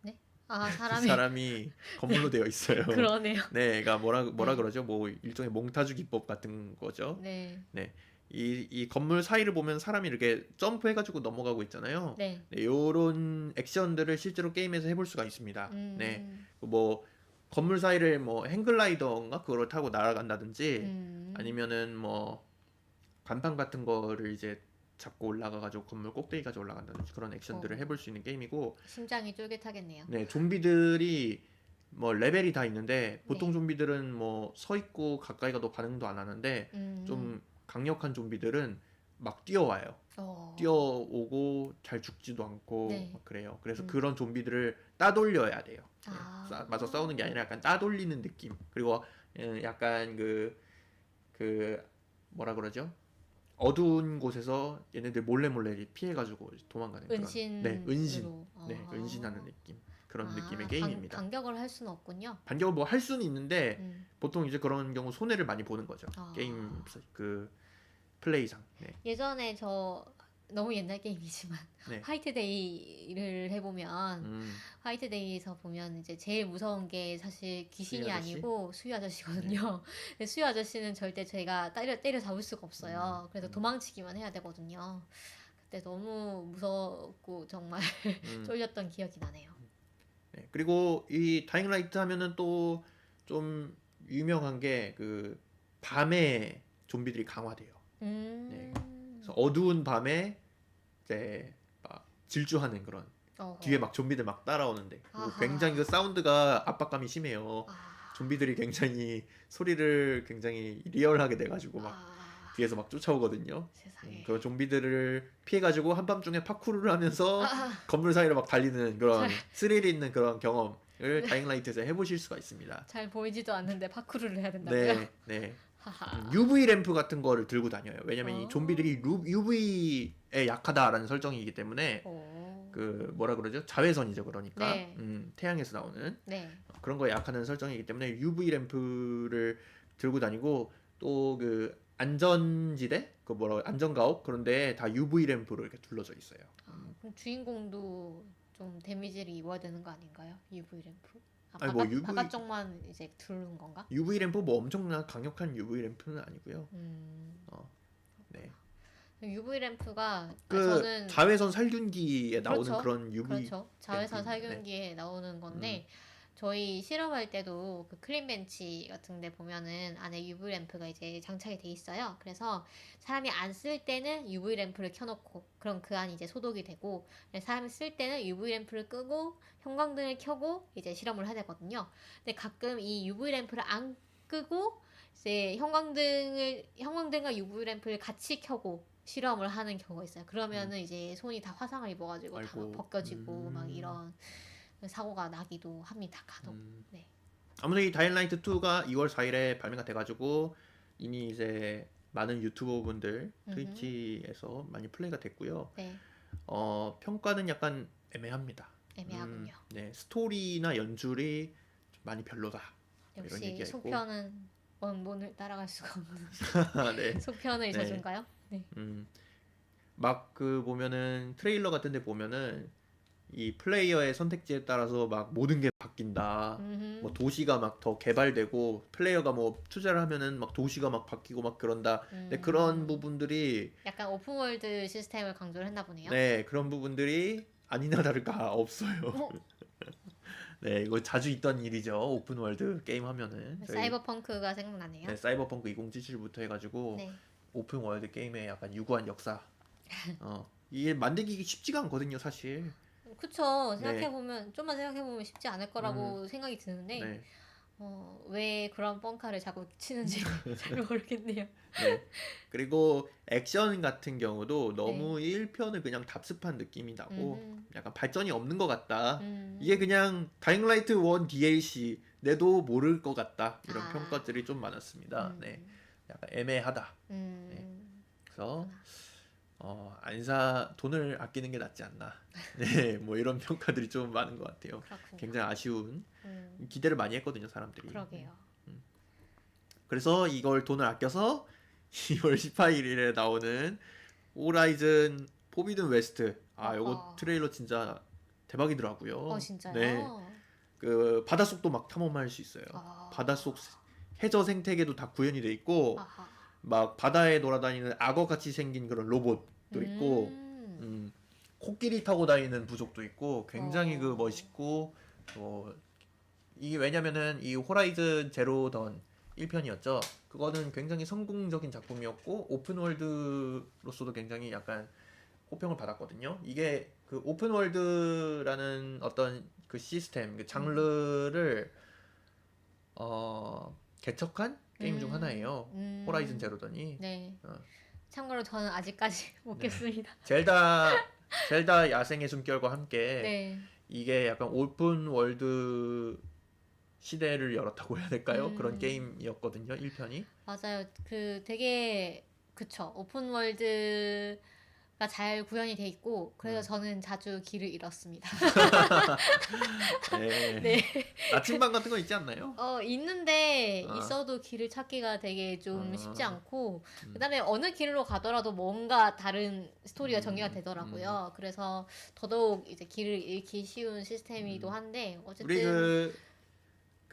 네? 아 사람이 사람이 건물로 되어 있어요. 그러네요. 네, 그러니까 뭐라 네. 그러죠? 뭐 일종의 몽타주 기법 같은 거죠. 네. 네, 이 건물 사이를 보면 사람이 이렇게 점프해가지고 넘어가고 있잖아요. 네. 네, 요런 액션들을 실제로 게임에서 해볼 수가 있습니다. 네, 뭐 건물 사이를 뭐 행글라이더인가 그거를 타고 날아간다든지 아니면은 뭐 간판 같은 거를 이제 잡고 올라가가지고 건물 꼭대기까지 올라간다든지 그런 액션들을 해볼 수 있는 게임이고 심장이 쫄깃하겠네요. 네, 좀비들이 뭐 레벨이 다 있는데 보통 네. 좀비들은 뭐 서 있고 가까이 가도 반응도 안 하는데 좀 강력한 좀비들은 막 뛰어와요. 뛰어오고 잘 죽지도 않고 네. 막 그래요. 그래서 그런 좀비들을 따돌려야 돼요. 네, 아. 맞아 싸우는 게 아니라 약간 따돌리는 느낌. 그리고 약간 그 뭐라 그러죠? 어두운 곳에서 얘네들 몰래 피해가지고 도망가는 그런 은신으로. 네, 은신하는 느낌 그런 아, 느낌의 게임입니다. 반격을 할 수는 없군요. 반격을 뭐 할 수는 있는데 보통 이제 그런 경우 손해를 많이 보는 거죠. 게임 그 플레이상. 네. 예전에 저 너무 옛날 게임이지만 네. 화이트데이를 해보면 화이트데이에서 보면 이제 제일 무서운 게 사실 귀신이 수위 아저씨? 아니고 수위 아저씨거든요. 근데 수위 아저씨는 절대 제가 때려 잡을 수가 없어요. 그래서 도망치기만 해야 되거든요. 그때 너무 무섭고 정말 쫄렸던 기억이 나네요. 네. 그리고 이 다잉 라이트 하면은 또 좀 유명한 게 그 밤에 좀비들이 강화돼요. 네. 그래서 어두운 밤에 이제 막 질주하는 그런 뒤에 막 좀비들 막 따라오는데 굉장히 그 사운드가 압박감이 심해요. 좀비들이 굉장히 소리를 굉장히 리얼하게 내가지고 막 뒤에서 막 쫓아오거든요. 세상에. 그 좀비들을 피해가지고 한밤중에 파쿠르를 하면서 건물 사이로 막 달리는 그런 스릴 있는 그런 경험을 다잉라이트에서 해보실 수가 있습니다. 잘 보이지도 않는데 파쿠르를 해야 된다고요? 네, 네. UV 램프 같은 거를 들고 다녀요. 왜냐면 이 좀비들이 UV에 약하다라는 설정이기 때문에 그 뭐라 그러죠? 자외선이죠, 그러니까 네. 태양에서 나오는 네. 그런 거에 약하다는 설정이기 때문에 UV 램프를 들고 다니고 또 그 안전지대 그 안전가옥 그런데 다 UV 램프로 이렇게 둘러져 있어요. 그럼 주인공도 좀 데미지를 입어야 되는 거 아닌가요? UV 램프? 아니, 뭐 UV 바깥쪽만 이제 두른 건가? UV 램프 뭐 엄청난 강력한 UV 램프는 아니고요. 네. UV 램프가 그 저는 자외선 살균기에 나오는 그렇죠. 그런 UV 그렇죠. 자외선 램프입니다. 살균기에 나오는 건데 저희 실험할 때도 그 클린 벤치 같은 데 보면은 안에 UV 램프가 이제 장착이 돼 있어요. 그래서 사람이 안 쓸 때는 UV 램프를 켜놓고 그럼 그 안이 이제 소독이 되고 사람이 쓸 때는 UV 램프를 끄고 형광등을 켜고 이제 실험을 해야 되거든요. 근데 가끔 이 UV 램프를 안 끄고 이제 형광등과 UV 램프를 같이 켜고 실험을 하는 경우가 있어요. 그러면은 이제 손이 다 화상을 입어가지고 다 막 벗겨지고 막 이런 사고가 나기도 합니다. 간혹. 네. 아무튼 이 다잉라이트 2가 2월 4일에 발매가 돼가지고 이미 이제 많은 유튜버분들 트위치에서 많이 플레이가 됐고요. 네. 평가는 약간 애매합니다. 애매하군요. 네, 스토리나 연출이 좀 많이 별로다. 이런 역시 얘기가 있고. 소편은 원본을 따라갈 수가 없는 네. 소편의 네. 저주인가요? 네. 막 그 보면은 트레일러 같은데 보면은 이 플레이어의 선택지에 따라서 막 모든 게 바뀐다. 뭐 음. 도시가 막 더 개발되고 플레이어가 뭐 투자를 하면은 막 도시가 막 바뀌고 막 그런다. 근데 그런 부분들이 약간 오픈월드 시스템을 강조를 했나 보네요. 네, 그런 부분들이 아니나 다를까 없어요. 어, 네, 이거 자주 있던 일이죠. 오픈 월드 게임 하면은 저희 사이버펑크가 생각나네요. 네, 사이버펑크 2077부터 해가지고 네. 오픈 월드 게임의 약간 유구한 역사. 이게 만들기 쉽지가 않거든요, 사실. 그쵸. 네, 생각해보면, 좀만 생각해보면 쉽지 않을 거라고 생각이 드는데, 네, 왜 그런 뻥카를 자꾸 치는지 잘 모르겠네요. 네. 그리고 액션 같은 경우도 네. 너무 1편을 그냥 답습한 느낌이 나고 음, 약간 발전이 없는 것 같다. 이게 음, 그냥 다잉라이트 1 DLC 내도 모를 것 같다. 이런 아, 평가들이 좀 많았습니다. 네, 음, 약간 애매하다. 네, 그래서 그렇구나. 돈을 아끼는 게 낫지 않나. 네, 뭐 이런 평가들이 좀 많은 것 같아요. 그렇군요. 굉장히 아쉬운 음, 기대를 많이 했거든요, 사람들이. 네. 그러게요. 그래서 이걸 돈을 아껴서 2월 18일에 나오는 호라이즌 포비든 웨스트. 요거 어허. 트레일러 진짜 대박이더라고요. 네, 진짜요? 그 바닷속도 막 탐험할 수 있어요. 바닷속 아, 해저 생태계도 다 구현이 돼 있고 아하. 막 바다에 돌아다니는 악어 같이 생긴 그런 로봇도 있고 음, 음, 코끼리 타고 다니는 부족도 있고 굉장히 그 어, 멋있고 이게 왜냐면은 이 호라이즌 제로 던 1편이었죠. 그거는 굉장히 성공적인 작품이었고 오픈월드로서도 굉장히 약간 호평을 받았거든요. 이게 그 오픈월드라는 어떤 그 시스템, 그 음, 장르를 개척한 게임 중 음, 하나예요. 호라이즌 음, 제로던이. 네. 어, 참고로 저는 아직까지 못 네. 깼습니다. 젤다 야생의 숨결과 함께 네. 이게 약간 오픈 월드 시대를 열었다고 해야 될까요? 그런 음, 게임이었거든요, 1편이. 맞아요. 그 되게, 그쵸. 오픈월드가 잘 구현이 돼 있고, 그래서 음. 저는 자주 길을 잃었습니다. 네. 네. 나침반 같은 거 있지 않나요? 있는데, 아, 있어도 길을 찾기가 되게 좀 쉽지 어, 않고, 그 음, 다음에 어느 길로 가더라도 뭔가 다른 스토리가 전개가 음, 음. 되더라고요. 그래서 더더욱 이제 길을 잃기 쉬운 시스템이기도 한데, 우리 어쨌든,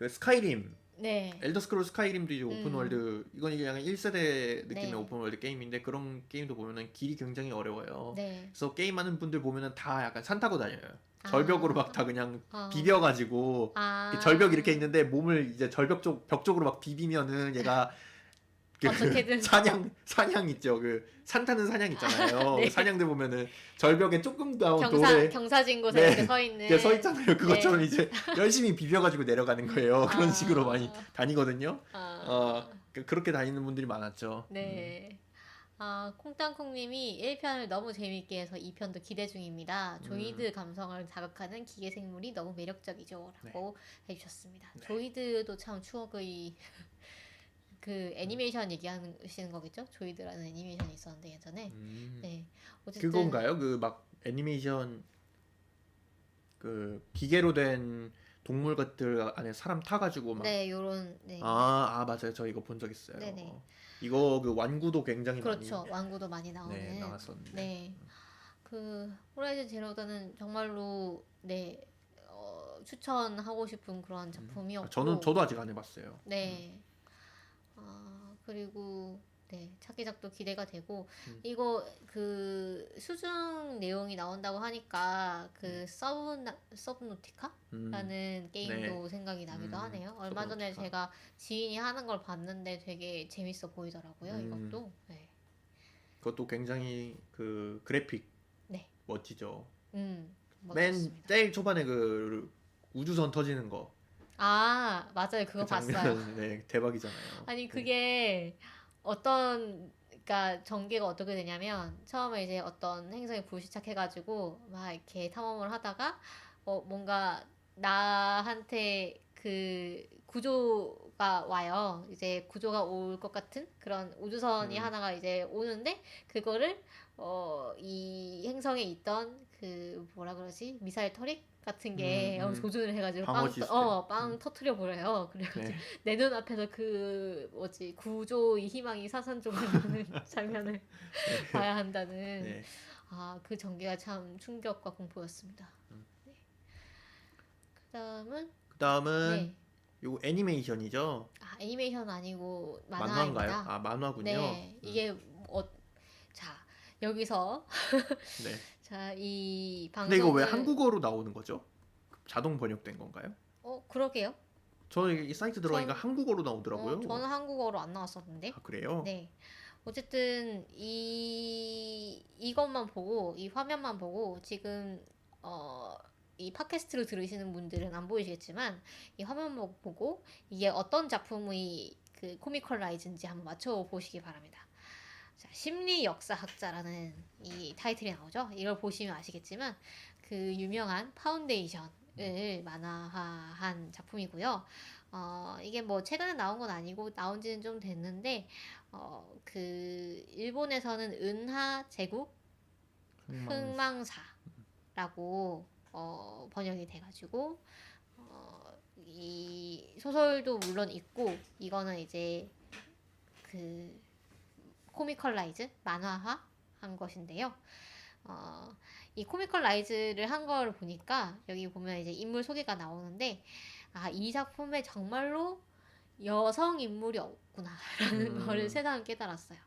그 스카이림, 네. 엘더 스크롤 스카이림도 이제 오픈 음, 월드, 이건 이게 약간 1세대 느낌의 네. 오픈 월드 게임인데 그런 게임도 보면은 길이 굉장히 어려워요. 네. 그래서 게임하는 분들 보면은 다 약간 산 타고 다녀요. 절벽으로 막 아, 다 그냥 어, 비벼가지고 이렇게 절벽 이렇게 아, 있는데 몸을 이제 절벽 벽 쪽으로 막 비비면은 얘가 그 어떻게든, 사냥 있죠. 그 산 타는 사냥 있잖아요. 그 네. 사냥들 보면은 절벽에 조금 더 돌에 경사진 곳에 네 이렇게 서 이렇게 서 있는, 있잖아요. 그것처럼 네. 이제 열심히 비벼가지고 내려가는 거예요. 그런 식으로 많이 아, 다니거든요. 아, 그렇게 다니는 분들이 많았죠. 네. 콩땅콩님이 1편을 너무 재밌게 해서 2편도 기대 중입니다. 음, 조이드 감성을 자극하는 기계 생물이 너무 매력적이죠. 네, 라고 해주셨습니다. 네. 조이드도 참 추억의 그 애니메이션 얘기하시는 거겠죠? 조이드라는 애니메이션이 있었는데 예전에. 음, 네. 어쨌든, 그건가요? 그 막 애니메이션 그 기계로 된 동물 것들 안에 사람 타가지고 막 네, 요런, 네. 맞아요. 저 이거 본 적 네네. 있어요. 이거 그 완구도 굉장히 많이 그렇죠. 완구도 많이 네, 나오는. 나왔었는데. 네. 그 호라이즌 제로다는 정말로 네 추천하고 싶은 그런 작품이었고 저도 아직 안 해봤어요. 네. 그리고 네 차기작도 기대가 되고 음, 이거 그 수중 내용이 나온다고 하니까 그 음, 서브노티카라는 네, 게임도 생각이 나기도 하네요. 얼마 전에 서브노티카. 제가 지인이 하는 걸 봤는데 되게 재밌어 보이더라고요. 음, 이것도 네. 그것도 굉장히 그 그래픽 네. 멋지죠. 맨 멋졌습니다. 제일 초반에 그 우주선 터지는 거, 맞아요. 그거 그 장면, 봤어요. 네, 대박이잖아요. 아니, 네, 그게 그러니까 전개가 어떻게 되냐면, 처음에 이제 어떤 행성에 불시착해가지고, 막 이렇게 탐험을 하다가, 뭔가 나한테 그 구조가 와요. 이제 구조가 올 것 같은 그런 우주선이 음, 하나가 이제 오는데, 그거를, 이 행성에 있던 그, 뭐라 그러지? 미사일 터렛? 같은 게 음, 조준을 해가지고 방어 시스템. 빵 터트려 버려요. 그래가지고 네, 내 눈앞에서 그 뭐지 구조의 희망이 사선적으로 나는 장면을 네, 봐야 한다는 네. 그 전개가 참 충격과 공포였습니다. 그다음은 네. 요거 애니메이션이죠. 애니메이션 아니고 만화인가요? 만화입니다. 아, 만화군요. 네, 이게 자, 여기서 네. 자, 이 근데 이거 왜 방송을 한국어로 나오는 거죠? 자동 번역된 건가요? 그러게요. 저 이 사이트 들어가니까 전 한국어로 나오더라고요. 저는 한국어로 안 나왔었는데. 그래요? 네. 어쨌든 이것만 보고 이 화면만 보고 지금 이 팟캐스트로 들으시는 분들은 안 보이시겠지만 이 화면만 보고 이게 어떤 작품의 그 코미컬라이즈인지 한번 맞춰 보시기 바랍니다. 자, 심리 역사학자라는 이 타이틀이 나오죠. 이걸 보시면 아시겠지만 그 유명한 파운데이션을 만화화한 작품이고요. 이게 뭐 최근에 나온 건 아니고 나온 지는 좀 됐는데 그 일본에서는 은하 제국 흥망사라고 번역이 돼가지고 이 소설도 물론 있고 이거는 이제 그 코미컬라이즈 만화화 한 것인데요. 이 코미컬라이즈를 한 걸 보니까 여기 보면 이제 인물 소개가 나오는데 이 작품에 정말로 여성 인물이 없구나라는 거를 새삼 깨달았어요.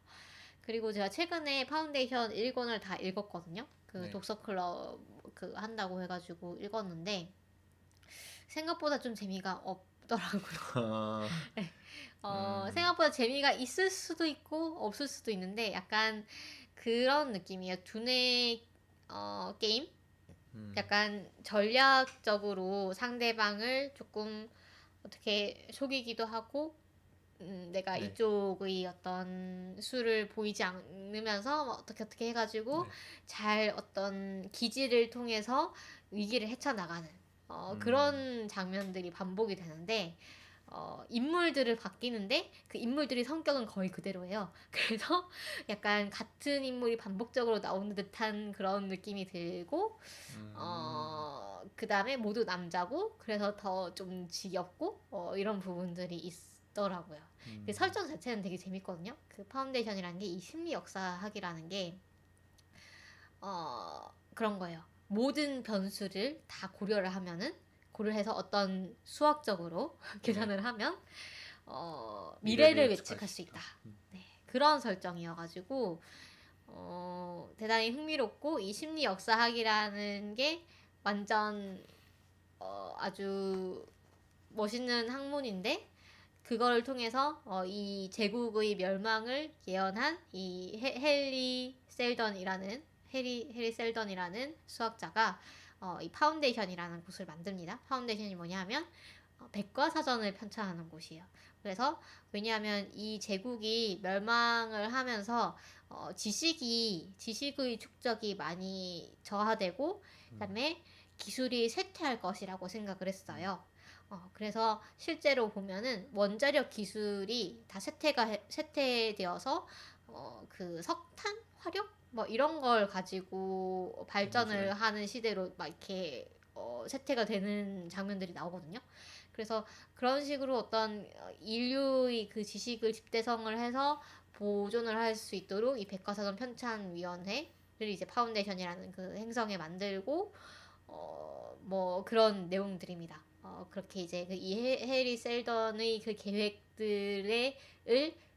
그리고 제가 최근에 파운데이션 1권을 다 읽었거든요. 그 네. 독서 클럽 그 한다고 해가지고 읽었는데 생각보다 좀 재미가 없더라고요. 네. 생각보다 재미가 있을 수도 있고 없을 수도 있는데 약간 그런 느낌이에요. 두뇌 게임? 약간 전략적으로 상대방을 조금 어떻게 속이기도 하고 내가 네. 이쪽의 어떤 수를 보이지 않으면서 어떻게 해가지고 네. 잘 어떤 기지를 통해서 위기를 헤쳐나가는 그런 장면들이 반복이 되는데 인물들을 바뀌는데 그 인물들이 성격은 거의 그대로예요. 그래서 약간 같은 인물이 반복적으로 나오는 듯한 그런 느낌이 들고 그 다음에 모두 남자고 그래서 더 좀 지겹고 이런 부분들이 있더라고요. 그 설정 자체는 되게 재밌거든요. 그 파운데이션이라는 게 이 심리 역사학이라는 게 그런 거예요. 모든 변수를 다 고려해서 어떤 수학적으로 계산을 하면 미래를 예측할 수 있다. 네, 그런 설정이어가지고 대단히 흥미롭고 이 심리 역사학이라는 게 완전 아주 멋있는 학문인데 그걸 통해서 이 제국의 멸망을 예언한 이 해리 셀던이라는 수학자가 이 파운데이션이라는 곳을 만듭니다. 파운데이션이 뭐냐면 백과사전을 편찬하는 곳이에요. 그래서 왜냐하면 이 제국이 멸망을 하면서 지식의 축적이 많이 저하되고 그다음에 기술이 쇠퇴할 것이라고 생각을 했어요. 그래서 실제로 보면은 원자력 기술이 다 쇠퇴되어서 그 석탄, 화력 뭐 이런 걸 가지고 발전을 하는 시대로 막 이렇게 쇠퇴가 되는 장면들이 나오거든요. 그래서 그런 식으로 어떤 인류의 그 지식을 집대성을 해서 보존을 할 수 있도록 이 백과사전 편찬위원회를 이제 파운데이션이라는 그 행성에 만들고 뭐 그런 내용들입니다. 그렇게 이제 이 해리 셀던의 그 계획들을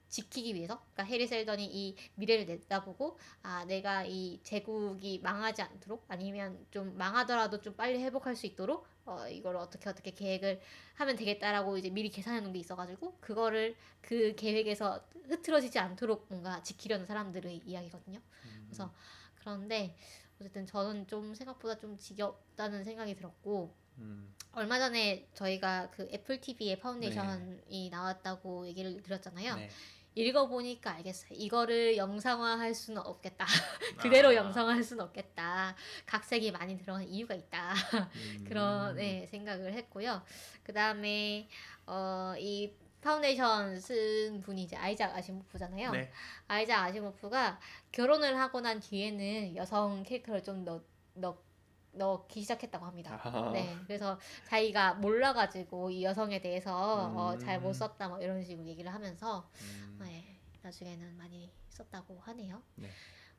지키기 위해서, 그러니까 해리 셀던이 이 미래를 내다보고 내가 이 제국이 망하지 않도록 아니면 좀 망하더라도 좀 빨리 회복할 수 있도록 이걸 어떻게 계획을 하면 되겠다라고 이제 미리 계산해 놓은 게 있어가지고 그거를 그 계획에서 흐트러지지 않도록 뭔가 지키려는 사람들의 이야기거든요. 그래서 그런데 어쨌든 저는 좀 생각보다 좀 지겹다는 생각이 들었고 얼마 전에 저희가 그 애플 TV에 파운데이션이 나왔다고 얘기를 드렸잖아요. 네. 읽어보니까 알겠어요. 이거를 영상화할 수는 없겠다. 그대로 영상화할 수는 없겠다. 각색이 많이 들어간 이유가 있다. 그런 생각을 했고요. 그 다음에 이 파운데이션 쓴 분이 이제 아이작 아시모프잖아요. 네. 아이작 아시모프가 결혼을 하고 난 뒤에는 여성 캐릭터를 좀 넣기 시작했다고 합니다. 네, 그래서 자기가 몰라가지고 이 여성에 대해서 잘 못 썼다 뭐 이런 식으로 얘기를 하면서 나중에는 많이 썼다고 하네요. 네.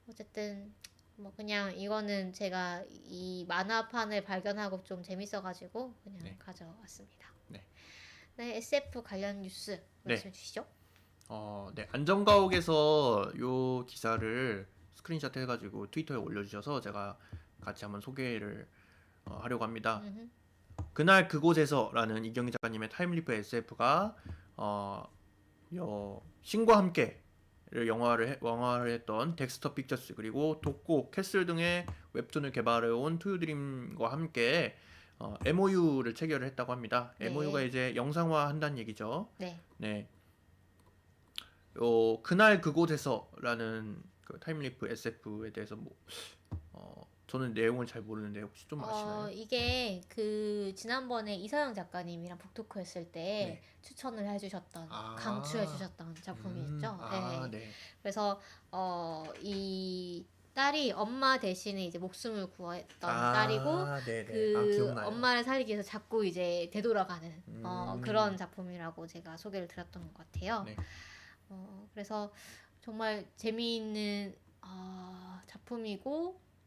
어쨌든 뭐 그냥 이거는 제가 이 만화판을 발견하고 좀 재밌어가지고 그냥 네. 가져왔습니다. 네. 네, SF 관련 뉴스 말씀해 주시죠. 네. 안전가옥에서 요 기사를 스크린샷 해가지고 트위터에 올려주셔서 제가 같이 한번 소개를 하려고 합니다. 음흠. 그날 그곳에서라는 이경희 작가님의 타임리프 SF가 신과 함께를 영화를 했던 덱스터 픽처스 그리고 독고 캐슬 등의 웹툰을 개발해온 투유드림과 함께 MOU를 체결을 했다고 합니다. 네. MOU가 이제 영상화 한다는 얘기죠. 네. 네. 그날 그곳에서라는 그 타임리프 SF에 대해서 저는 내용을 잘 모르는데 혹시 좀 아시나요? 이게 그 지난번에 이서영 작가님이랑 북토크 했을 때 네. 추천을 해주셨던 아. 강추해주셨던 작품이었죠. 네. 그래서 이 딸이 엄마 대신에 이제 목숨을 구했던 딸이고 네네. 그 기억나요. 엄마를 살리기 위해서 자꾸 이제 되돌아가는 음. 그런 작품이라고 제가 소개를 드렸던 것 같아요. 네. 그래서 정말 재미있는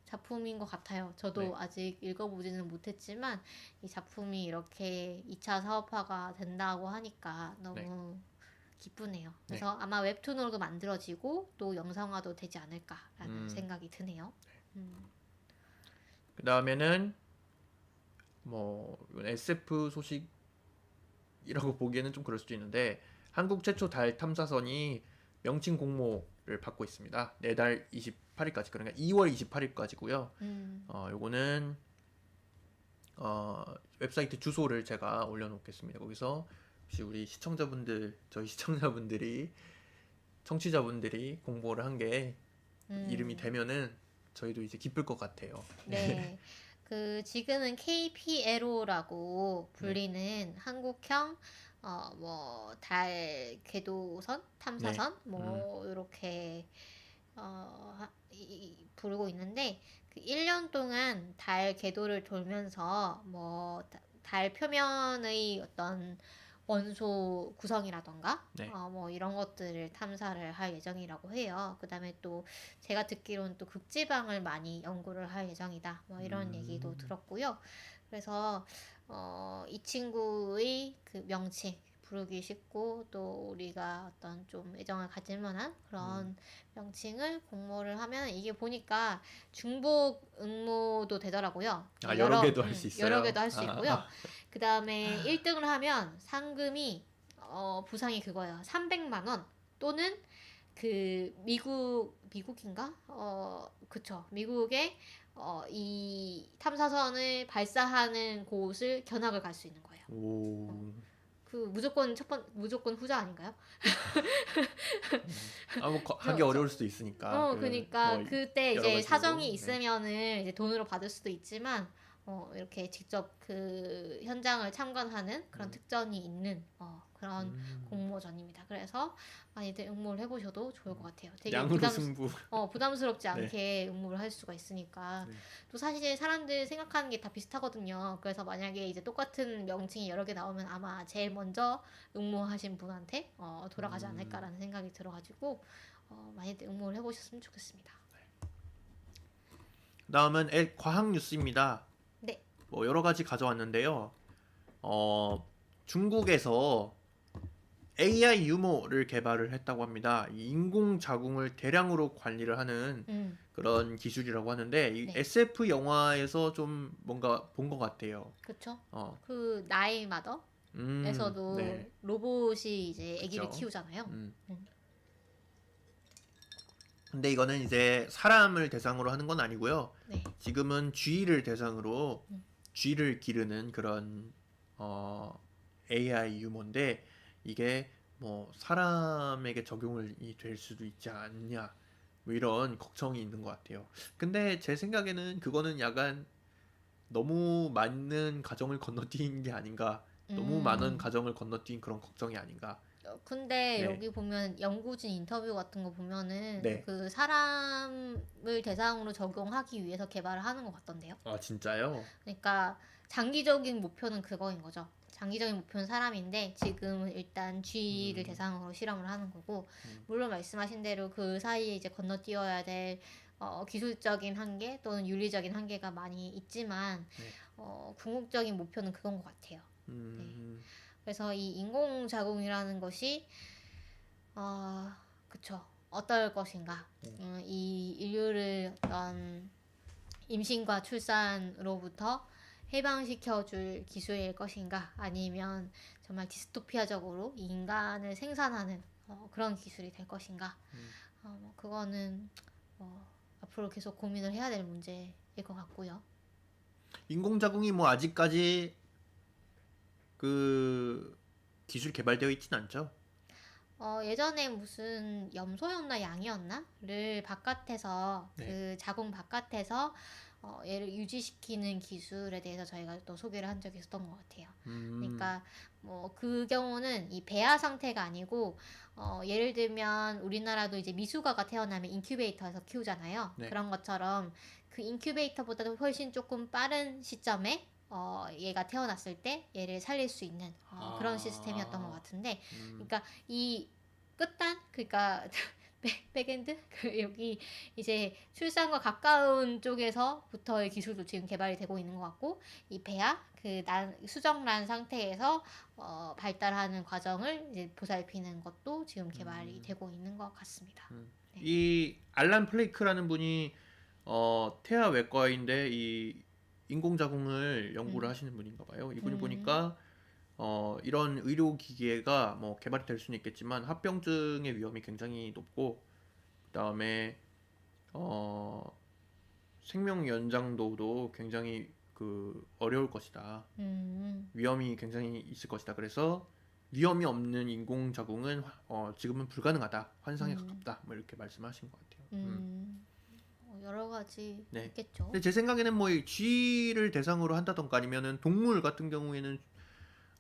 작품인 것 같아요. 저도 네. 아직 읽어보지는 못했지만 이 작품이 이렇게 2차 사업화가 된다고 하니까 너무 기쁘네요. 그래서 아마 웹툰으로도 만들어지고 또 영상화도 되지 않을까라는 생각이 드네요. 그 다음에는 이건 SF 소식이라고 보기에는 좀 그럴 수도 있는데 한국 최초 달 탐사선이 명칭 공모를 받고 있습니다. 내달 28일까지 그러니까 2월 28일까지고요. 요거는 웹사이트 주소를 제가 올려놓겠습니다. 거기서 혹시 우리 저희 청취자분들이 공모를 한 게 이름이 되면은 저희도 이제 기쁠 것 같아요. 네. 그 지금은 KPLO라고 불리는 한국형 달 궤도선 탐사선 이렇게 부르고 있는데 그 1년 동안 달 궤도를 돌면서 달 표면의 어떤 원소 구성이라던가 이런 것들을 탐사를 할 예정이라고 해요. 그다음에 또 제가 듣기로는 또 극지방을 많이 연구를 할 예정이다. 이런 얘기도 들었고요. 그래서 이 친구의 그 명칭 부르기 쉽고 또 우리가 어떤 좀 애정을 가질 만한 그런 명칭을 공모를 하면 이게 보니까 중복 응모도 되더라고요. 여러 개도 할 수 있어요. 여러 개도 할 수 있고요. 그 다음에 1등을 하면 상금이 부상이 그거예요. 300만 원 또는 그 미국인가? 그쵸. 미국의 이 탐사선을 발사하는 곳을 견학을 갈 수 있는 거예요. 오. 그 무조건 후자 아닌가요? 가기 어려울 수도 있으니까. 그러니까 그때 여러 이제 가지 사정이 정도? 있으면은 이제 돈으로 받을 수도 있지만 이렇게 직접 그 현장을 참관하는 그런 특전이 있는 그런 공모전입니다. 그래서 많이들 응모를 해보셔도 좋을 것 같아요. 되게 양으로 승부. 부담스럽지 않게 응모를 할 수가 있으니까. 또 사실 사람들 생각하는 게 다 비슷하거든요. 그래서 만약에 이제 똑같은 명칭이 여러 개 나오면 아마 제일 먼저 응모하신 분한테 돌아가지 않을까라는 생각이 들어가지고 많이들 응모를 해보셨으면 좋겠습니다. 다음은 과학 뉴스입니다. 네. 여러 가지 가져왔는데요. 중국에서 AI 유모를 개발을 했다고 합니다. 이 인공 자궁을 대량으로 관리를 하는 그런 기술이라고 하는데 이 SF 영화에서 좀 뭔가 본 것 같아요. 그렇죠. 그 나의 마더에서도 네. 로봇이 이제 아기를 그쵸. 키우잖아요. 근데 이거는 이제 사람을 대상으로 하는 건 아니고요. 네. 지금은 쥐를 대상으로 쥐를 기르는 그런 AI 유모인데 이게 사람에게 적용이 될 수도 있지 않냐 이런 걱정이 있는 것 같아요. 근데 제 생각에는 그거는 약간 너무 많은 가정을 건너뛴 게 아닌가. 너무 많은 가정을 건너뛴 그런 걱정이 아닌가. 근데 여기 보면 연구진 인터뷰 같은 거 보면은 네. 그 사람을 대상으로 적용하기 위해서 개발을 하는 것 같던데요. 아 진짜요? 그러니까 장기적인 목표는 그거인 거죠. 장기적인 목표는 사람인데 지금은 일단 쥐를 대상으로 실험을 하는 거고 물론 말씀하신 대로 그 사이에 이제 건너뛰어야 될 기술적인 한계 또는 윤리적인 한계가 많이 있지만 네. 궁극적인 목표는 그건 것 같아요. 그래서 이 인공자궁이라는 것이 그쵸. 어떨 것인가? 이 인류를 어떤 임신과 출산으로부터 해방시켜줄 기술일 것인가? 아니면 정말 디스토피아적으로 인간을 생산하는 그런 기술이 될 것인가? 뭐 그거는 앞으로 계속 고민을 해야 될 문제일 것 같고요. 인공자궁이 뭐 아직까지 그 기술 개발되어 있진 않죠. 예전에 무슨 염소였나 양이었나를 바깥에서 네. 그 자궁 바깥에서 얘를 유지시키는 기술에 대해서 저희가 또 소개를 한 적이 있었던 것 같아요. 그러니까 뭐 그 경우는 이 배아 상태가 아니고 예를 들면 우리나라도 이제 미숙아가 태어나면 인큐베이터에서 키우잖아요. 네. 그런 것처럼 그 인큐베이터보다도 훨씬 조금 빠른 시점에 얘가 태어났을 때 얘를 살릴 수 있는 그런 시스템이었던 것 같은데, 그러니까 이 끝단, 그러니까 백엔드 여기 이제 출산과 가까운 쪽에서부터의 기술도 지금 개발이 되고 있는 것 같고, 이 배아 수정란 상태에서 발달하는 과정을 이제 보살피는 것도 지금 개발이 되고 있는 것 같습니다. 네. 이 알란 플레이크라는 분이 태아 외과인데 이 인공자궁을 연구를 하시는 분인가 봐요. 이분이 보니까 이런 의료 기계가 뭐 개발이 될 수는 있겠지만 합병증의 위험이 굉장히 높고, 그다음에 생명 연장도도 굉장히 그 어려울 것이다. 위험이 굉장히 있을 것이다. 그래서 위험이 없는 인공자궁은 지금은 불가능하다. 환상에 가깝다. 뭐 이렇게 말씀하신 것 같아요. 여러 가지 네. 있겠죠. 근데 제 생각에는 뭐 이 쥐를 대상으로 한다던가 아니면은 동물 같은 경우에는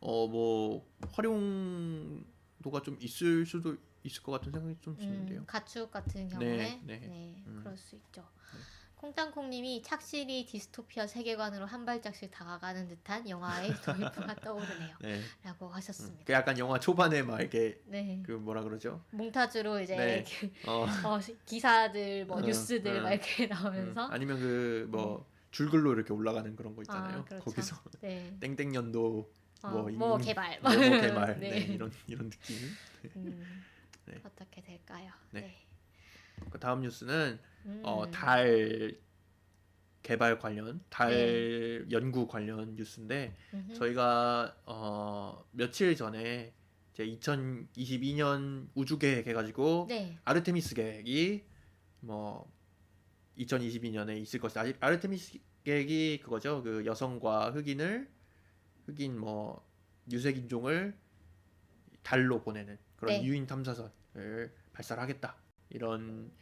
뭐 활용도가 좀 있을 수도 있을 것 같은 생각이 좀 드는데요. 가축 같은 경우에 네. 그럴 수 있죠. 콩땅콩님이 착실히 디스토피아 세계관으로 한 발짝씩 다가가는 듯한 영화의 도입부가 떠오르네요. 네. 라고 하셨습니다. 그 약간 영화 초반에 막 이렇게 네. 그 뭐라 그러죠? 몽타주로 이제 네. 기사들 뭐 뉴스들 막 이렇게 나오면서 아니면 그 뭐 줄글로 이렇게 올라가는 그런 거 있잖아요. 그렇죠. 거기서 네. 땡땡년도 뭐 개발 뭐 개발 네. 네, 이런 느낌. 네. 어떻게 될까요? 네. 그 다음 뉴스는 음. 달 개발 관련, 달 연구 관련 뉴스인데, 저희가 며칠 전에 이제 2022년 우주 계획 해가지고 네. 아르테미스 계획이 뭐 2022년에 있을 것이다. 아르테미스 계획이 그거죠. 그 여성과 흑인 뭐 유색 인종을 달로 보내는 그런 네. 유인 탐사선을 발사하겠다. 이런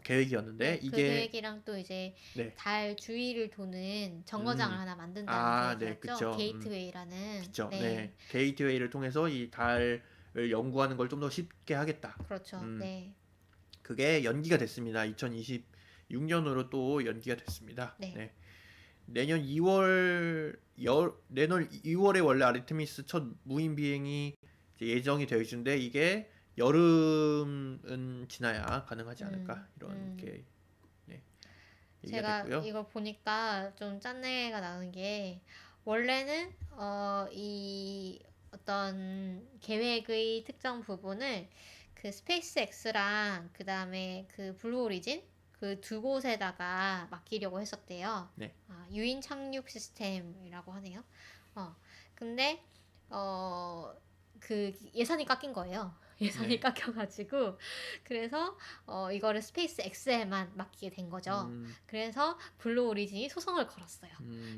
계획이었는데 그 이게 계획이랑 또 이제 네. 달 주위를 도는 정거장을 하나 만든다는 네, 계획이었죠. 그쵸. 게이트웨이라는. 그렇죠. 네. 게이트웨이를 통해서 이 달을 연구하는 걸 좀 더 쉽게 하겠다. 그렇죠. 네. 그게 연기가 됐습니다. 2026년으로 또 연기가 됐습니다. 네. 내년 2월에 원래 아르테미스 첫 무인 비행이 이제 예정이 되어 있는데 이게 여름은 지나야 가능하지 않을까 이런 게 얘기가 제가 됐고요. 이걸 보니까 좀 짠내가 나는 게, 원래는 이 어떤 계획의 특정 부분을 그 스페이스 X랑 그 다음에 그 블루 오리진 그 두 곳에다가 맡기려고 했었대요. 네. 유인 착륙 시스템이라고 하네요. 근데 그 예산이 깎인 거예요. 예산이 깎여가지고 그래서 이거를 스페이스 X에만 맡기게 된 거죠. 그래서 블루 오리진이 소송을 걸었어요.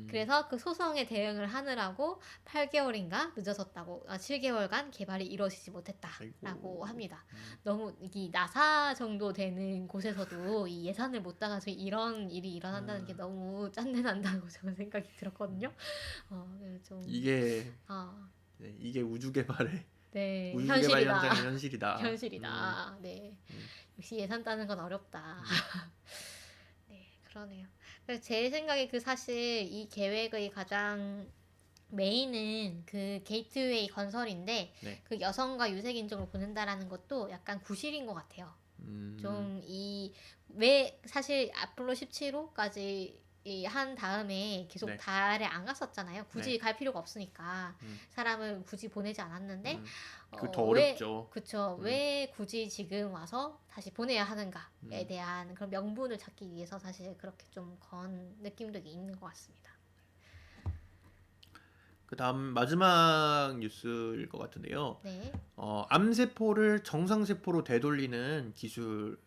그래서 그 소송에 대응을 하느라고 8개월인가 늦어졌다고, 7개월간 개발이 이루어지지 못했다라고 아이고. 합니다. 너무 이 나사 정도 되는 곳에서도 이 예산을 못 따가지고 이런 일이 일어난다는 게 너무 짠내 난다고 저는 생각이 들었거든요. 좀 이게 이게 우주 개발의 네, 우주 현실이다. 개발 현장의 현실이다. 현실이다. 네. 역시 예산 따는 건 어렵다. 네, 그러네요. 그래서 제 생각에 사실 이 계획의 가장 메인은 그 게이트웨이 건설인데, 네. 그 여성과 유색 인종을 보낸다라는 것도 약간 구실인 것 같아요. 좀 왜 사실 아폴로 17호까지 한 다음에 계속 네. 달에 안 갔었잖아요. 굳이 네. 갈 필요가 없으니까 음. 사람을 굳이 보내지 않았는데 그 더 왜 어렵죠. 그쵸? 음. 왜 굳이 지금 와서 다시 보내야 하는가에 음. 대한 그런 명분을 찾기 위해서 사실 그렇게 좀 건 느낌도 있는 것 같습니다. 그다음 마지막 뉴스일 것 같은데요. 네. 암세포를 정상세포로 되돌리는 기술을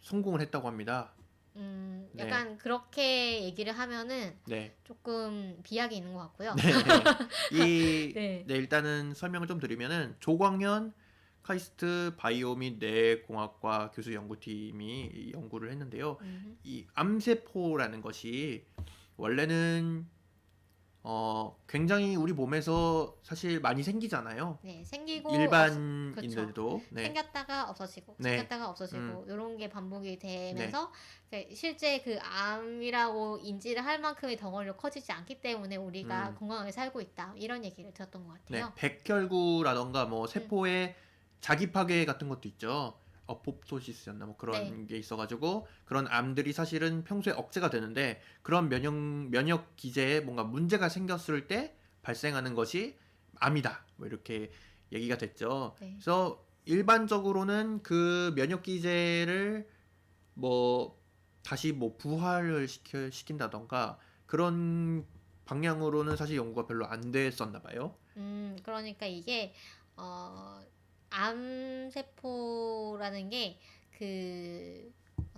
성공을 했다고 합니다. 네. 약간 그렇게 얘기를 하면은 네. 조금 비약이 있는 것 같고요. 네. 일단은 설명을 좀 드리면은 조광현 카이스트 바이오 및 뇌공학과 교수 연구팀이 이 연구를 했는데요. 음, 이 암세포라는 것이 원래는 굉장히 우리 몸에서 사실 많이 생기잖아요. 네, 생기고 그쵸. 일반인들도. 네. 생겼다가 없어지고 네. 생겼다가 없어지고 이런 게 반복이 되면서 실제 그 암이라고 인지를 할 만큼의 덩어리로 커지지 않기 때문에 우리가 건강하게 살고 있다 이런 얘기를 들었던 것 네. 같아요. 백혈구라던가 뭐 세포의 자기 파괴 같은 것도 있죠. 어포프토시스였나 뭐 그런 네. 게 있어가지고 그런 암들이 사실은 평소에 억제가 되는데 그런 면역 기제에 뭔가 문제가 생겼을 때 발생하는 것이 암이다. 뭐 이렇게 얘기가 됐죠. 네. 그래서 일반적으로는 그 면역 기제를 뭐 다시 뭐 부활을 시킨다던가 그런 방향으로는 사실 연구가 별로 안 됐었나 봐요. 그러니까 이게 암세포라는 게 그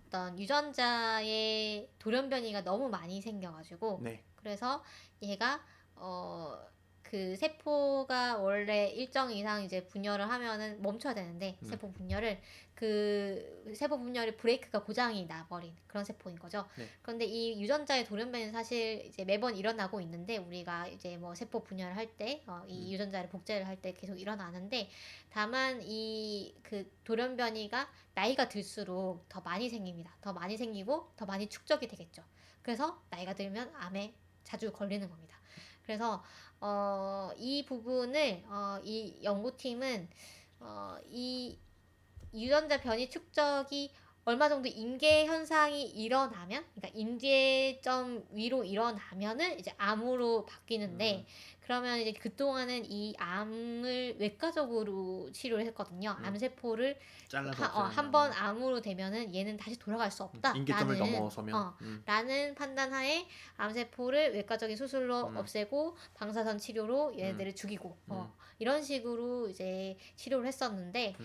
어떤 유전자의 돌연변이가 너무 많이 생겨가지고 네. 그래서 얘가 그 세포가 원래 일정 이상 이제 분열을 하면은 멈춰야 되는데 세포 분열을 그 세포 분열의 브레이크가 고장이 나버린 그런 세포인 거죠. 네. 그런데 이 유전자의 돌연변이는 사실 이제 매번 일어나고 있는데 우리가 이제 뭐 세포 분열을 할 때 이 유전자를 복제를 할 때 계속 일어나는데 다만 이 그 돌연변이가 나이가 들수록 더 많이 생깁니다. 더 많이 생기고 더 많이 축적이 되겠죠. 그래서 나이가 들면 암에 자주 걸리는 겁니다. 그래서 이 부분을 이 연구팀은 이 유전자 변이 축적이 얼마 정도 임계 현상이 일어나면, 그러니까 임계점 위로 일어나면은 이제 암으로 바뀌는데, 그러면 이제 그동안은 이 암을 외과적으로 치료를 했거든요. 암세포를 잘라서 한 번 암으로 되면은 얘는 다시 돌아갈 수 없다. 임계점을 넘어서면 라는 판단하에 암세포를 외과적인 수술로 없애고 방사선 치료로 얘네들을 죽이고 이런 식으로 이제 치료를 했었는데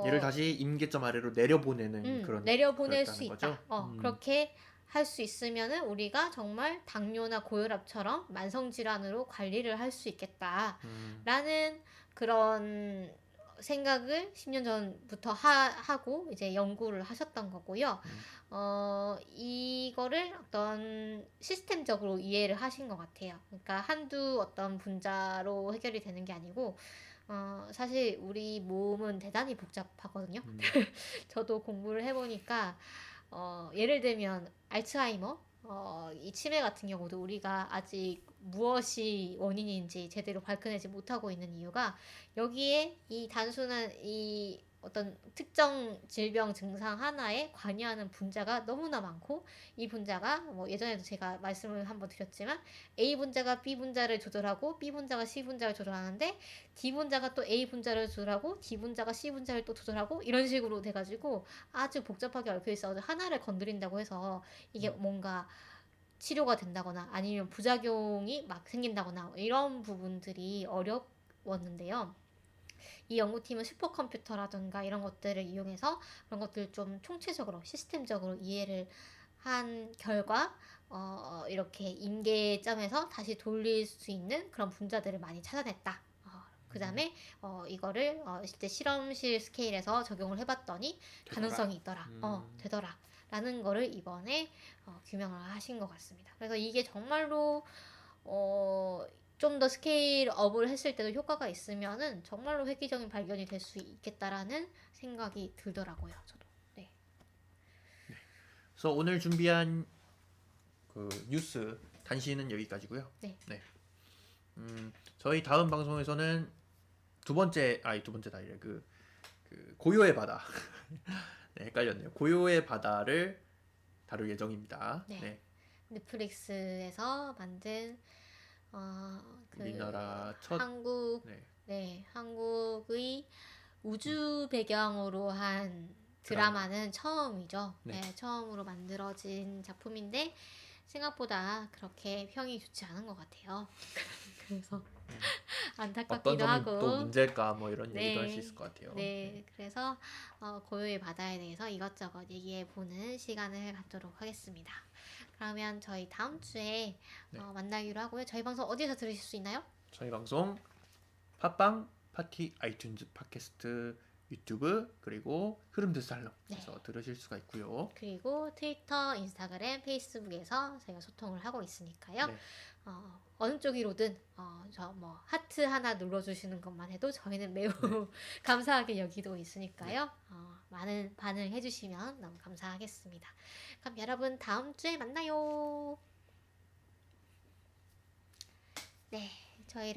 얘를 다시 임계점 아래로 내려보내는 그런 내려보낼 수 거였다는 있다. 거죠? 그렇게 할 수 있으면은 우리가 정말 당뇨나 고혈압처럼 만성 질환으로 관리를 할 수 있겠다라는 그런 생각을 10년 전부터 하고 이제 연구를 하셨던 거고요. 이거를 어떤 시스템적으로 이해를 하신 것 같아요. 그러니까 한두 어떤 분자로 해결이 되는 게 아니고 사실 우리 몸은 대단히 복잡하거든요. 저도 공부를 해보니까 예를 들면 알츠하이머 이 치매 같은 경우도 우리가 아직 무엇이 원인인지 제대로 밝혀내지 못하고 있는 이유가 여기에 이 단순한 이 어떤 특정 질병 증상 하나에 관여하는 분자가 너무나 많고 이 분자가 뭐 예전에도 제가 말씀을 한번 드렸지만 A 분자가 B 분자를 조절하고 B 분자가 C 분자를 조절하는데 D 분자가 또 A 분자를 조절하고 D 분자가 C 분자를 또 조절하고 이런 식으로 돼가지고 아주 복잡하게 얽혀 있어서 하나를 건드린다고 해서 이게 뭔가 치료가 된다거나 아니면 부작용이 막 생긴다거나 이런 부분들이 어려웠는데요. 이 연구팀은 슈퍼컴퓨터라든가 이런 것들을 이용해서 그런 것들을 좀 총체적으로 시스템적으로 이해를 한 결과 이렇게 임계점에서 다시 돌릴 수 있는 그런 분자들을 많이 찾아냈다. 그 다음에 이거를 실제 실험실 스케일에서 적용을 해봤더니 가능성이 있더라. 되더라. 라는 거를 이번에 규명을 하신 것 같습니다. 그래서 이게 정말로 좀 더 스케일업을 했을 때도 효과가 있으면은 정말로 획기적인 발견이 될 수 있겠다라는 생각이 들더라고요. 저도. 네. 그래서 오늘 준비한 그 뉴스 단신은 여기까지고요. 네. 저희 다음 방송에서는 두 번째다 이래 그 고요의 바다. 네, 헷갈렸네요. 고요의 바다를 다룰 예정입니다. 네. 네. 넷플릭스에서 만든 그 우리나라 첫 한국 네, 네, 한국의 우주 배경으로 한 드라마는 처음이죠. 네. 네, 처음으로 만들어진 작품인데 생각보다 그렇게 평이 좋지 않은 것 같아요. 그래서 어떤 안타깝기도 점이 또 하고 문제일까 뭐 이런 네, 얘기도 할 수 있을 것 같아요. 네, 그래서 고요의 바다에 대해서 이것저것 얘기해 보는 시간을 갖도록 하겠습니다. 그러면 저희 다음 주에 네. 만나기로 하고요. 저희 방송 어디서 들으실 수 있나요? 저희 방송 팟빵, 파티, 아이튠즈 팟캐스트, 유튜브 그리고 흐름드 살롱에서 들으실 수가 있고요. 그리고 트위터, 인스타그램, 페이스북에서 저희가 소통을 하고 있으니까요. 네. 어느 쪽이로든 저 뭐 하트 하나 눌러주시는 것만 해도 저희는 매우 감사하게 여기고 있으니까요. 많은 반응해 주시면 너무 감사하겠습니다. 그럼 여러분 다음 주에 만나요. 네, 저희